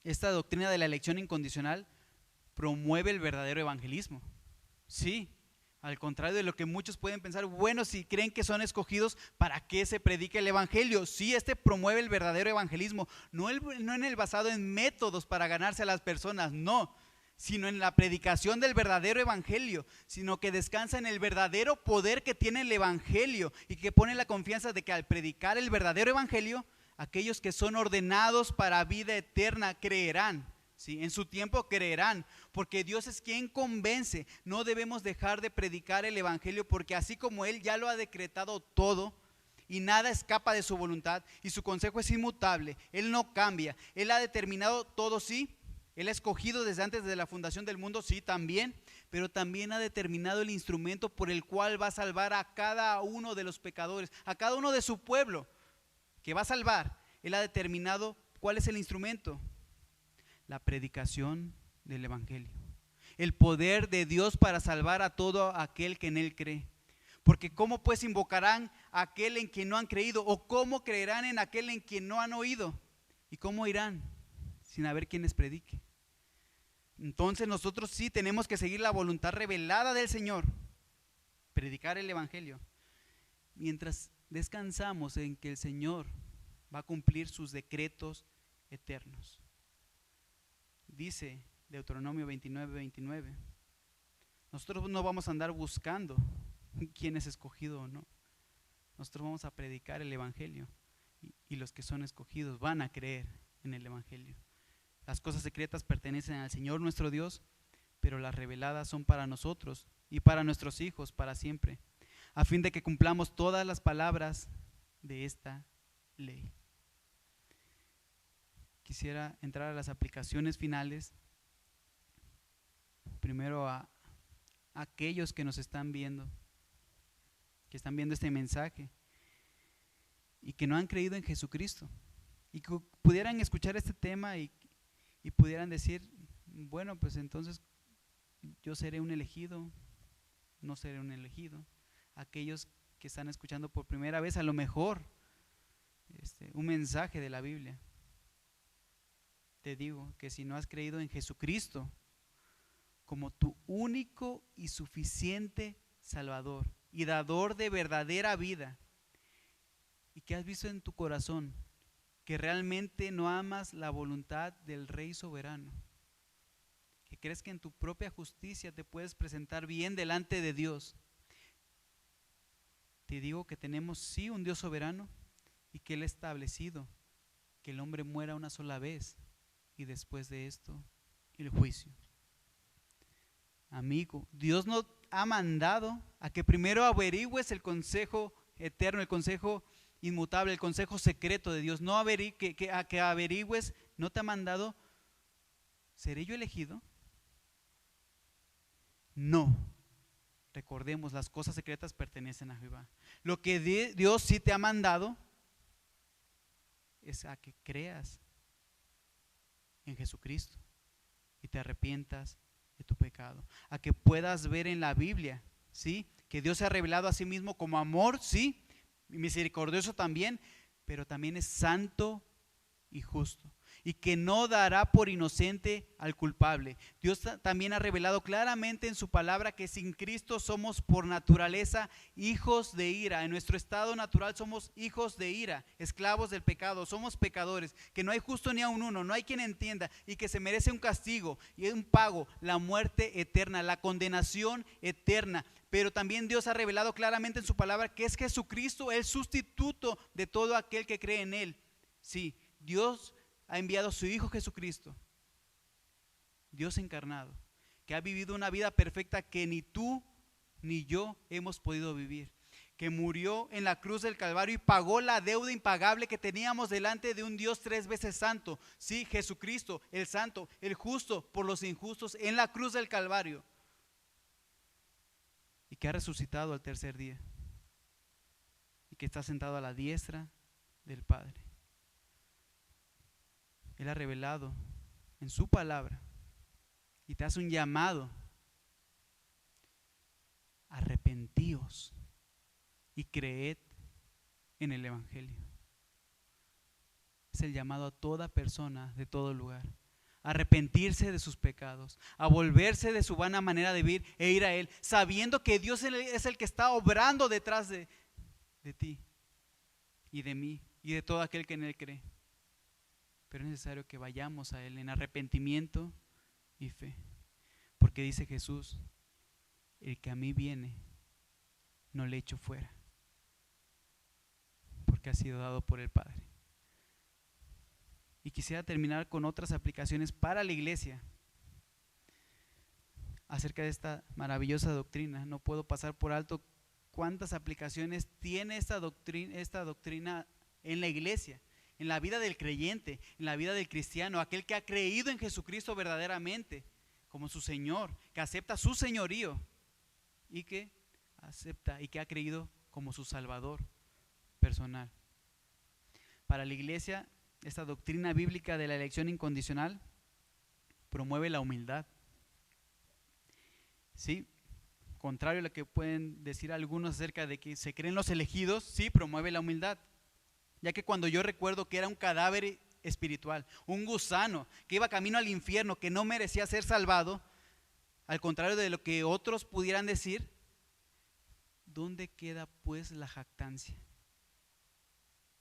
esta doctrina de la elección incondicional promueve el verdadero evangelismo. Sí, al contrario de lo que muchos pueden pensar, bueno, si creen que son escogidos, ¿para qué se predica el evangelio? Sí, este promueve el verdadero evangelismo, no en el basado en métodos para ganarse a las personas, no, sino en la predicación del verdadero evangelio, sino que descansa en el verdadero poder que tiene el evangelio y que pone la confianza de que al predicar el verdadero evangelio, aquellos que son ordenados para vida eterna creerán. Sí, en su tiempo creerán, porque Dios es quien convence. No debemos dejar de predicar el evangelio, porque así como Él ya lo ha decretado todo y nada escapa de su voluntad y su consejo es inmutable, Él no cambia, Él ha determinado todo, sí, Él ha escogido desde antes de la fundación del mundo, sí, también, pero también ha determinado el instrumento por el cual va a salvar a cada uno de los pecadores, a cada uno de su pueblo que va a salvar. Él ha determinado cuál es el instrumento: la predicación del evangelio, el poder de Dios para salvar a todo aquel que en Él cree. Porque ¿cómo pues invocarán a aquel en quien no han creído? ¿O cómo creerán en aquel en quien no han oído? ¿Y cómo irán sin haber quien les predique? Entonces nosotros sí tenemos que seguir la voluntad revelada del Señor, predicar el evangelio, mientras descansamos en que el Señor va a cumplir sus decretos eternos. Dice Deuteronomio 29:29, nosotros no vamos a andar buscando quién es escogido o no. Nosotros vamos a predicar el evangelio y los que son escogidos van a creer en el evangelio. Las cosas secretas pertenecen al Señor nuestro Dios, pero las reveladas son para nosotros y para nuestros hijos para siempre, a fin de que cumplamos todas las palabras de esta ley. Quisiera entrar a las aplicaciones finales. Primero a aquellos que nos están viendo, que están viendo este mensaje y que no han creído en Jesucristo y que pudieran escuchar este tema y pudieran decir, bueno, pues entonces yo seré un elegido, no ser un elegido. Aquellos que están escuchando por primera vez, a lo mejor, un mensaje de la Biblia. Te digo que si no has creído en Jesucristo como tu único y suficiente Salvador y dador de verdadera vida, y que has visto en tu corazón que realmente no amas la voluntad del Rey soberano, que crees que en tu propia justicia te puedes presentar bien delante de Dios, te digo que tenemos sí un Dios soberano y que Él ha establecido que el hombre muera una sola vez y después de esto el juicio. Amigo, Dios no ha mandado a que primero averigües el consejo eterno, el consejo inmutable, el consejo secreto de Dios. No que averigües, no te ha mandado, ¿seré yo elegido? No. Recordemos, las cosas secretas pertenecen a Jehová. Lo que Dios sí te ha mandado es a que creas en Jesucristo y te arrepientas de tu pecado, a que puedas ver en la Biblia, ¿sí?, que Dios se ha revelado a sí mismo como amor, sí, misericordioso también, pero también es santo y justo, y que no dará por inocente al culpable. Dios también ha revelado claramente en su palabra que sin Cristo somos por naturaleza hijos de ira. En nuestro estado natural somos hijos de ira, esclavos del pecado, somos pecadores, que no hay justo ni aun uno, no hay quien entienda, y que se merece un castigo y un pago, la muerte eterna, la condenación eterna. Pero también Dios ha revelado claramente en su palabra que es Jesucristo el sustituto de todo aquel que cree en Él. Sí, Dios ha enviado a su Hijo Jesucristo, Dios encarnado, que ha vivido una vida perfecta que ni tú ni yo hemos podido vivir, que murió en la cruz del Calvario y pagó la deuda impagable que teníamos delante de un Dios 3 veces santo. Sí, Jesucristo, el santo, el justo por los injustos, en la cruz del Calvario, y que ha resucitado al tercer día y que está sentado a la diestra del Padre. Él ha revelado en su palabra y te hace un llamado: arrepentíos y creed en el Evangelio. Es el llamado a toda persona de todo lugar: arrepentirse de sus pecados, a volverse de su vana manera de vivir e ir a Él, sabiendo que Dios es el que está obrando detrás de ti y de mí y de todo aquel que en Él cree. Pero es necesario que vayamos a Él en arrepentimiento y fe, porque dice Jesús: el que a mí viene, no le echo fuera, porque ha sido dado por el Padre. Y quisiera terminar con otras aplicaciones para la iglesia acerca de esta maravillosa doctrina. No puedo pasar por alto cuántas aplicaciones tiene esta doctrina en la iglesia, en la vida del creyente, en la vida del cristiano, aquel que ha creído en Jesucristo verdaderamente como su Señor, que acepta su señorío y que acepta y que ha creído como su Salvador personal. Para la iglesia, esta doctrina bíblica de la elección incondicional promueve la humildad. Sí, contrario a lo que pueden decir algunos acerca de que se creen los elegidos, sí, promueve la humildad. Ya que cuando yo recuerdo que era un cadáver espiritual, un gusano que iba camino al infierno, que no merecía ser salvado, al contrario de lo que otros pudieran decir, ¿dónde queda pues la jactancia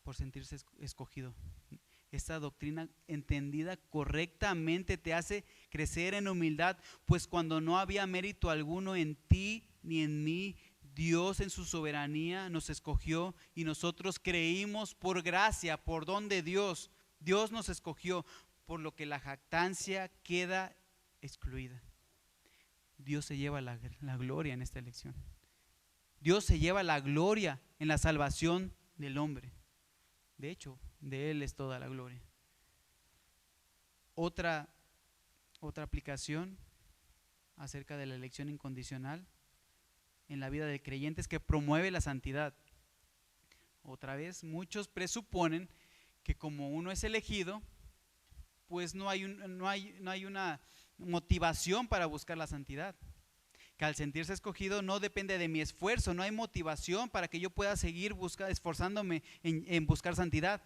por sentirse escogido? Esta doctrina entendida correctamente te hace crecer en humildad, pues cuando no había mérito alguno en ti ni en mí, Dios en su soberanía nos escogió y nosotros creímos por gracia, por don de Dios. Dios nos escogió, por lo que la jactancia queda excluida. Dios se lleva la gloria en esta elección. Dios se lleva la gloria en la salvación del hombre. De hecho, de Él es toda la gloria. Otra aplicación acerca de la elección incondicional en la vida del creyente es que promueve la santidad. Otra vez, muchos presuponen que como uno es elegido, pues no hay una motivación para buscar la santidad. que al sentirse escogido no depende de mi esfuerzo, no hay motivación para que yo pueda seguir esforzándome en buscar santidad.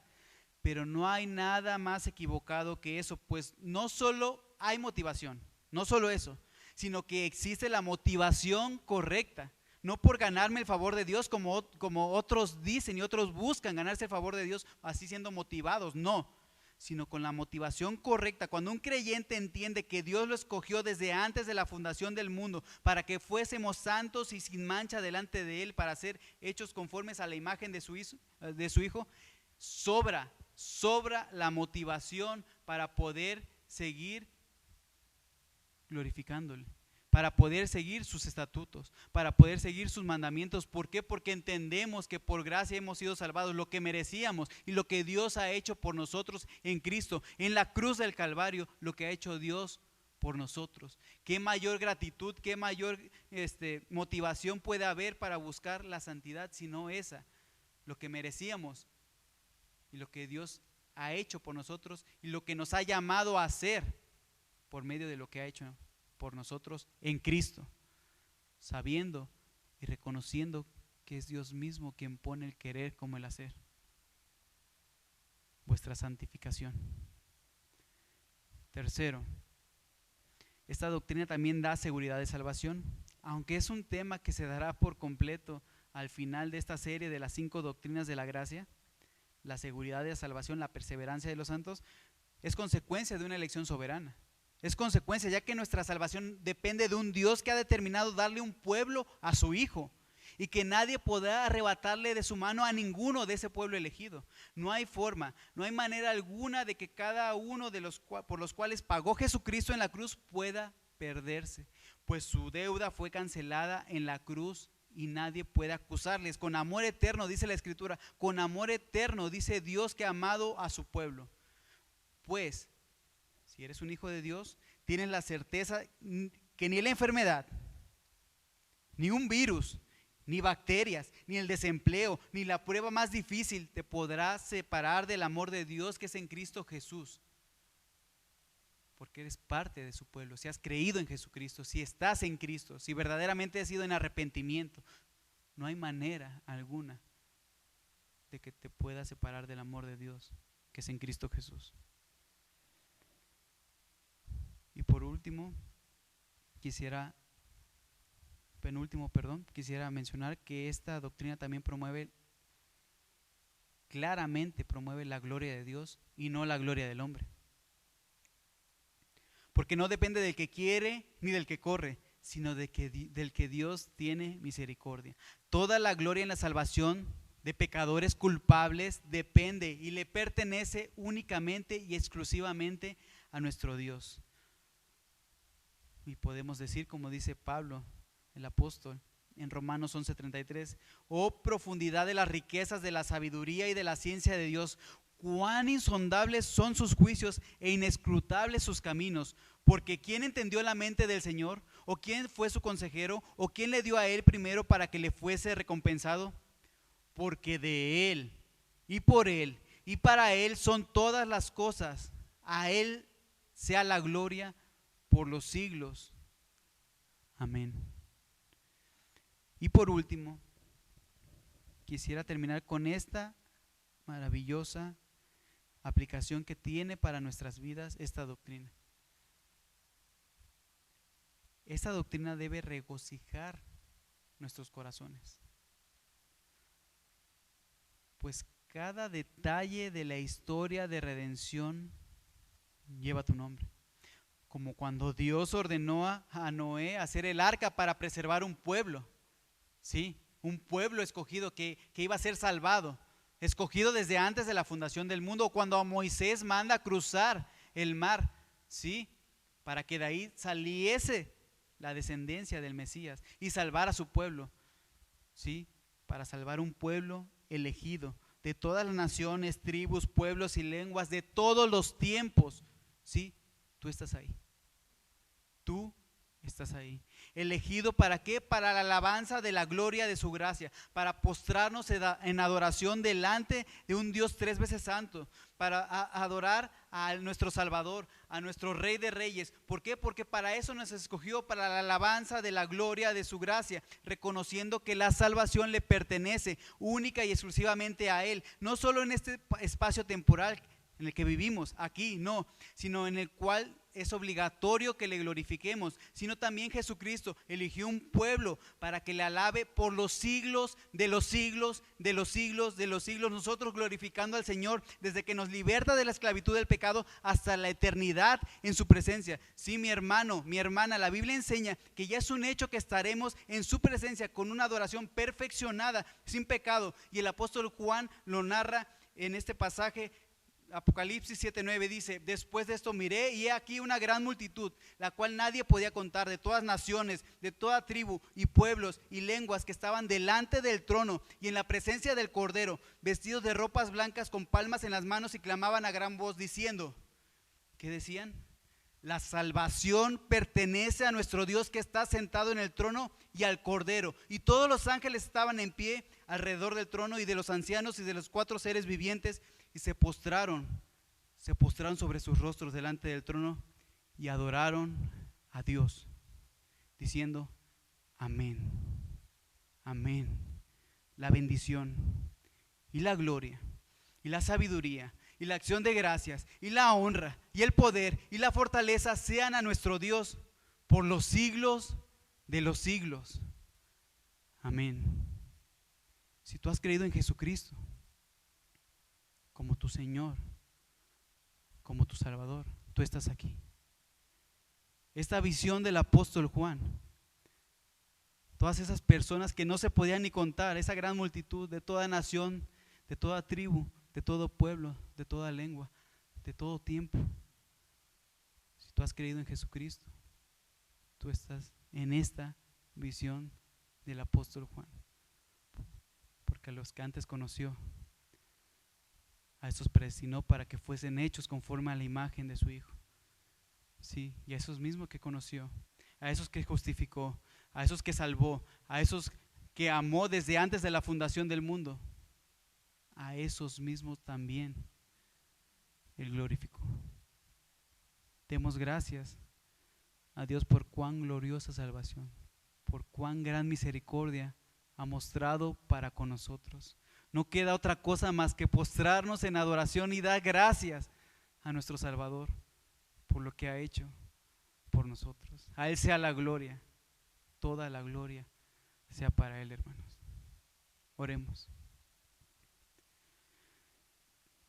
Pero no hay nada más equivocado que eso, pues no solo hay motivación, no solo eso, sino que existe la motivación correcta. No por ganarme el favor de Dios como otros dicen y otros buscan ganarse el favor de Dios así siendo motivados, no, sino con la motivación correcta. Cuando un creyente entiende que Dios lo escogió desde antes de la fundación del mundo para que fuésemos santos y sin mancha delante de Él, para ser hechos conformes a la imagen de su Hijo, sobra la motivación para poder seguir glorificándole, para poder seguir sus estatutos, para poder seguir sus mandamientos. ¿Por qué? Porque entendemos que por gracia hemos sido salvados, lo que merecíamos y lo que Dios ha hecho por nosotros en Cristo, en la cruz del Calvario, lo que ha hecho Dios por nosotros. ¿Qué mayor gratitud, qué mayor motivación puede haber para buscar la santidad sino esa? Lo que merecíamos y lo que Dios ha hecho por nosotros y lo que nos ha llamado a hacer por medio de lo que ha hecho por nosotros en Cristo, sabiendo y reconociendo que es Dios mismo quien pone el querer como el hacer. Vuestra santificación. Tercero, esta doctrina también da seguridad de salvación, aunque es un tema que se dará por completo al final de esta serie de las 5 doctrinas de la gracia. La seguridad de la salvación, la perseverancia de los santos, es consecuencia de una elección soberana. Es consecuencia, ya que nuestra salvación depende de un Dios que ha determinado darle un pueblo a su Hijo y que nadie podrá arrebatarle de su mano a ninguno de ese pueblo elegido. No hay forma, no hay manera alguna de que cada uno de por los cuales pagó Jesucristo en la cruz pueda perderse, pues su deuda fue cancelada en la cruz y nadie puede acusarles. Con amor eterno, dice la Escritura, con amor eterno, dice Dios que ha amado a su pueblo. Pues, si eres un hijo de Dios, tienes la certeza que ni la enfermedad, ni un virus, ni bacterias, ni el desempleo, ni la prueba más difícil te podrá separar del amor de Dios que es en Cristo Jesús. Porque eres parte de su pueblo, si has creído en Jesucristo, si estás en Cristo, si verdaderamente has ido en arrepentimiento, no hay manera alguna de que te pueda separar del amor de Dios que es en Cristo Jesús. Y por último, quisiera mencionar que esta doctrina también claramente promueve la gloria de Dios y no la gloria del hombre. Porque no depende del que quiere ni del que corre, sino del que Dios tiene misericordia. Toda la gloria en la salvación de pecadores culpables depende y le pertenece únicamente y exclusivamente a nuestro Dios. Y podemos decir, como dice Pablo, el apóstol, en Romanos 11:33, oh profundidad de las riquezas de la sabiduría y de la ciencia de Dios, cuán insondables son sus juicios e inescrutables sus caminos. Porque ¿quién entendió la mente del Señor? ¿O quién fue su consejero? ¿O quién le dio a él primero para que le fuese recompensado? Porque de él y por él y para él son todas las cosas. A él sea la gloria por los siglos. Amén. Y por último, quisiera terminar con esta maravillosa aplicación que tiene para nuestras vidas esta doctrina. Esta doctrina debe regocijar nuestros corazones, pues cada detalle de la historia de redención lleva tu nombre. Como cuando Dios ordenó a Noé hacer el arca para preservar un pueblo, ¿sí? Un pueblo escogido que iba a ser salvado, escogido desde antes de la fundación del mundo. O cuando a Moisés manda cruzar el mar, ¿sí? Para que de ahí saliese la descendencia del Mesías y salvar a su pueblo, ¿sí? Para salvar un pueblo elegido de todas las naciones, tribus, pueblos y lenguas de todos los tiempos, ¿sí? Tú estás ahí. Tú estás estás ahí. Elegido ¿para qué? Para la alabanza de la gloria de su gracia, para postrarnos en adoración delante de un Dios 3 veces santo, para adorar a nuestro Salvador, a nuestro Rey de Reyes. ¿Por qué? Porque para eso nos escogió, para la alabanza de la gloria de su gracia, reconociendo que la salvación le pertenece única y exclusivamente a Él, no solo en este espacio temporal en el que vivimos, aquí no, sino en el cual es obligatorio que le glorifiquemos, sino también Jesucristo eligió un pueblo para que le alabe por los siglos de los siglos, de los siglos, de los siglos, nosotros glorificando al Señor desde que nos liberta de la esclavitud del pecado hasta la eternidad en su presencia. Sí, mi hermano, mi hermana, la Biblia enseña que ya es un hecho que estaremos en su presencia con una adoración perfeccionada, sin pecado, y el apóstol Juan lo narra en este pasaje. Apocalipsis 7:9 dice: después de esto miré y he aquí una gran multitud, la cual nadie podía contar, de todas naciones, de toda tribu y pueblos y lenguas, que estaban delante del trono y en la presencia del Cordero, vestidos de ropas blancas con palmas en las manos, y clamaban a gran voz diciendo, ¿qué decían? La salvación pertenece a nuestro Dios que está sentado en el trono y al Cordero. Y todos los ángeles estaban en pie alrededor del trono y de los ancianos y de los 4 seres vivientes, y se postraron sobre sus rostros delante del trono y adoraron a Dios, diciendo: amén, amén. La bendición y la gloria y la sabiduría y la acción de gracias y la honra y el poder y la fortaleza sean a nuestro Dios por los siglos de los siglos. Amén. Si tú has creído en Jesucristo como tu Señor, como tu Salvador, tú estás aquí. Esta visión del apóstol Juan, todas esas personas que no se podían ni contar, esa gran multitud de toda nación, de toda tribu, de todo pueblo, de toda lengua, de todo tiempo. Si tú has creído en Jesucristo, tú estás en esta visión del apóstol Juan, porque a los que antes conoció, a estos predestinó para que fuesen hechos conforme a la imagen de su Hijo. Sí, y a esos mismos que conoció, a esos que justificó, a esos que salvó, a esos que amó desde antes de la fundación del mundo, a esos mismos también Él glorificó. Demos gracias a Dios por cuán gloriosa salvación, por cuán gran misericordia ha mostrado para con nosotros. No queda otra cosa más que postrarnos en adoración y dar gracias a nuestro Salvador por lo que ha hecho por nosotros. A Él sea la gloria, toda la gloria sea para Él, hermanos. Oremos.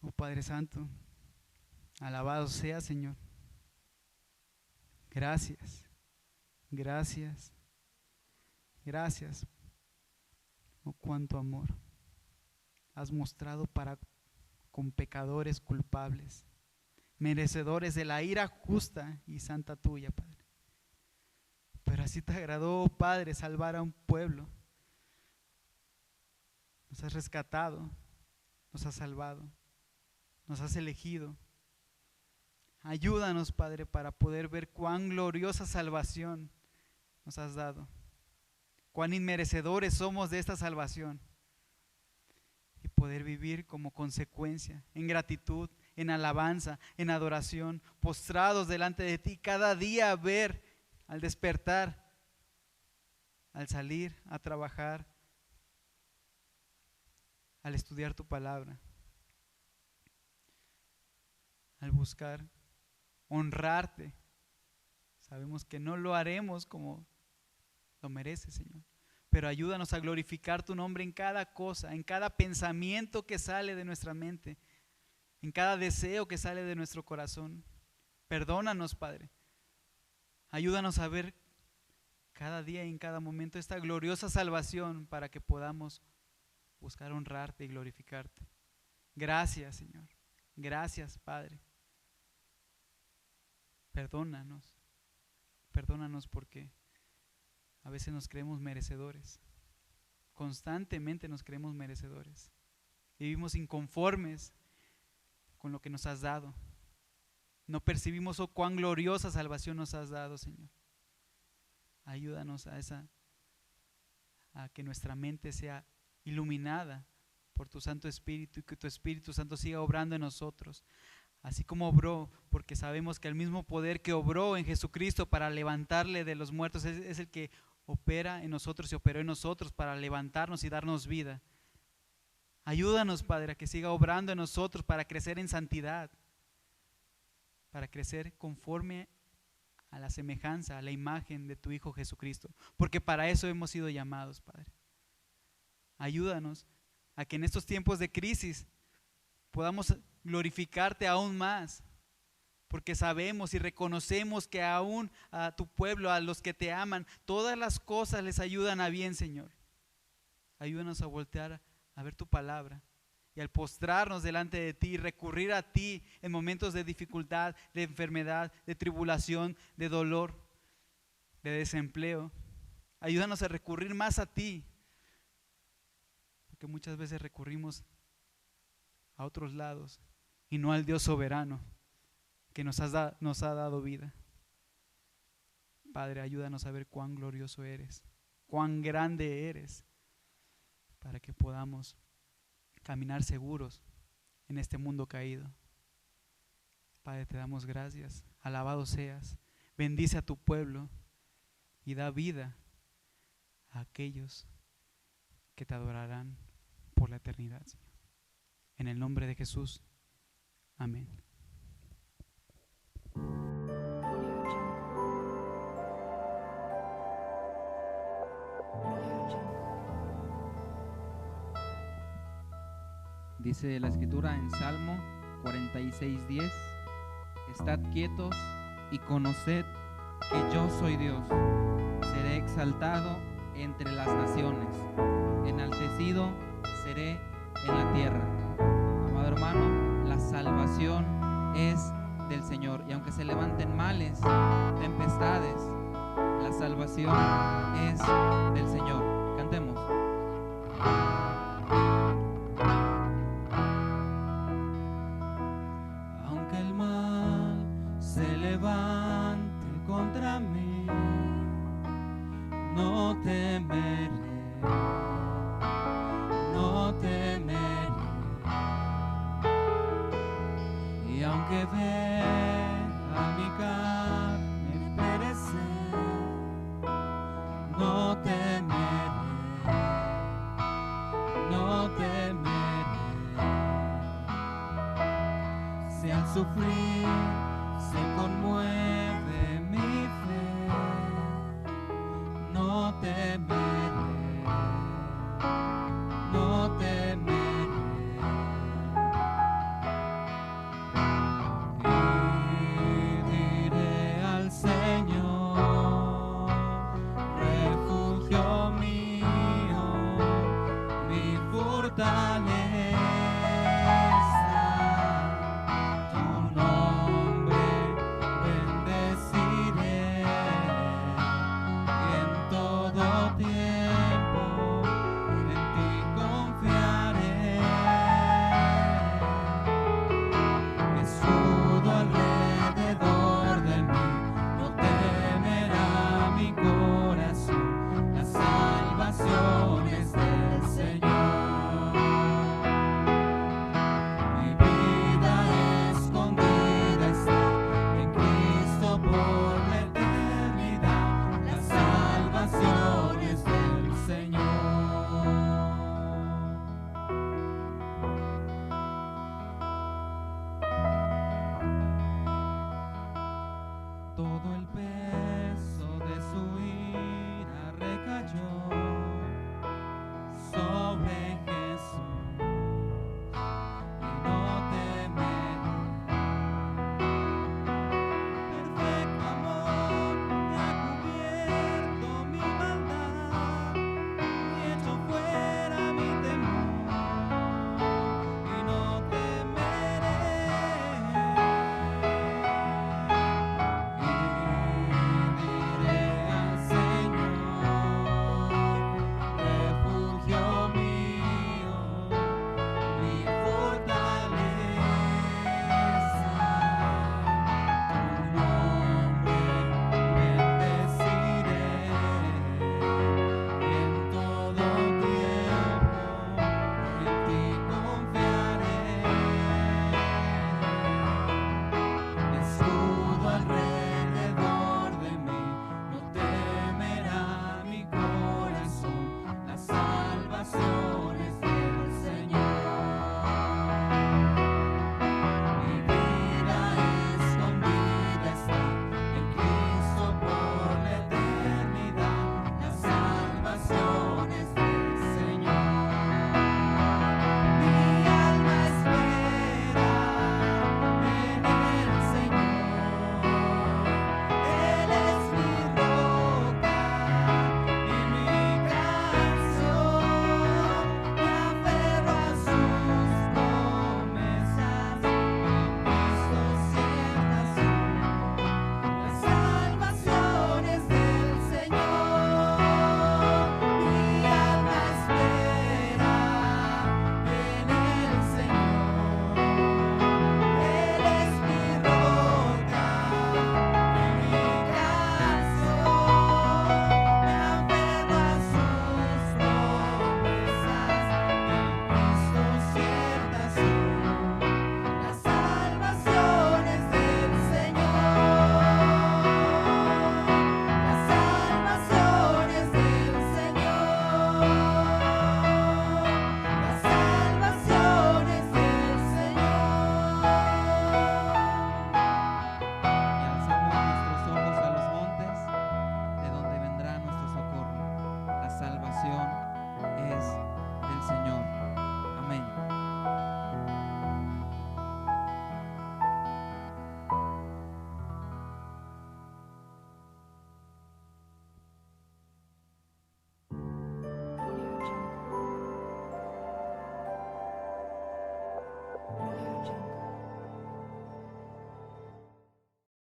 Oh Padre Santo, alabado sea, Señor. Gracias, gracias, gracias. Oh, cuánto amor has mostrado para con pecadores culpables, merecedores de la ira justa y santa tuya, Padre. Pero así te agradó, oh Padre, salvar a un pueblo. Nos has rescatado, nos has salvado, nos has elegido. Ayúdanos, Padre, para poder ver cuán gloriosa salvación nos has dado, cuán inmerecedores somos de esta salvación, y poder vivir como consecuencia, en gratitud, en alabanza, en adoración, postrados delante de ti, cada día ver al despertar, al salir a trabajar, al estudiar tu palabra, al buscar honrarte. Sabemos que no lo haremos como lo mereces, Señor, pero ayúdanos a glorificar tu nombre en cada cosa, en cada pensamiento que sale de nuestra mente, en cada deseo que sale de nuestro corazón. Perdónanos, Padre. Ayúdanos a ver cada día y en cada momento esta gloriosa salvación para que podamos buscar honrarte y glorificarte. Gracias, Señor. Gracias, Padre. Perdónanos. Perdónanos porque a veces nos creemos merecedores. Constantemente nos creemos merecedores. Vivimos inconformes con lo que nos has dado. No percibimos, oh, cuán gloriosa salvación nos has dado, Señor. Ayúdanos a que nuestra mente sea iluminada por tu Santo Espíritu y que tu Espíritu Santo siga obrando en nosotros, así como obró, porque sabemos que el mismo poder que obró en Jesucristo para levantarle de los muertos es el que opera en nosotros y operó en nosotros para levantarnos y darnos vida. Ayúdanos, Padre, a que siga obrando en nosotros para crecer en santidad, para crecer conforme a la semejanza, a la imagen de tu Hijo Jesucristo, porque para eso hemos sido llamados, Padre. Ayúdanos a que en estos tiempos de crisis podamos glorificarte aún más, porque sabemos y reconocemos que aún a tu pueblo, a los que te aman, todas las cosas les ayudan a bien, Señor. Ayúdanos a voltear a ver tu palabra y al postrarnos delante de ti, recurrir a ti en momentos de dificultad, de enfermedad, de tribulación, de dolor, de desempleo. Ayúdanos a recurrir más a ti, porque muchas veces recurrimos a otros lados y no al Dios soberano que nos ha dado vida. Padre, ayúdanos a ver cuán glorioso eres, cuán grande eres, para que podamos caminar seguros en este mundo caído. Padre, te damos gracias, alabado seas, bendice a tu pueblo y da vida a aquellos que te adorarán por la eternidad, Señor. En el nombre de Jesús, amén. Dice la Escritura en Salmo 46:10: Estad quietos y conoced que yo soy Dios. Seré exaltado entre las naciones, enaltecido seré en la tierra. Amado hermano, la salvación es del Señor, y aunque se levanten males, tempestades, la salvación es del Señor. Cantemos. Contra mí, no temeré, no temeré. Y aunque vea mi carne perecer, no temeré, no temeré. Si al sufrir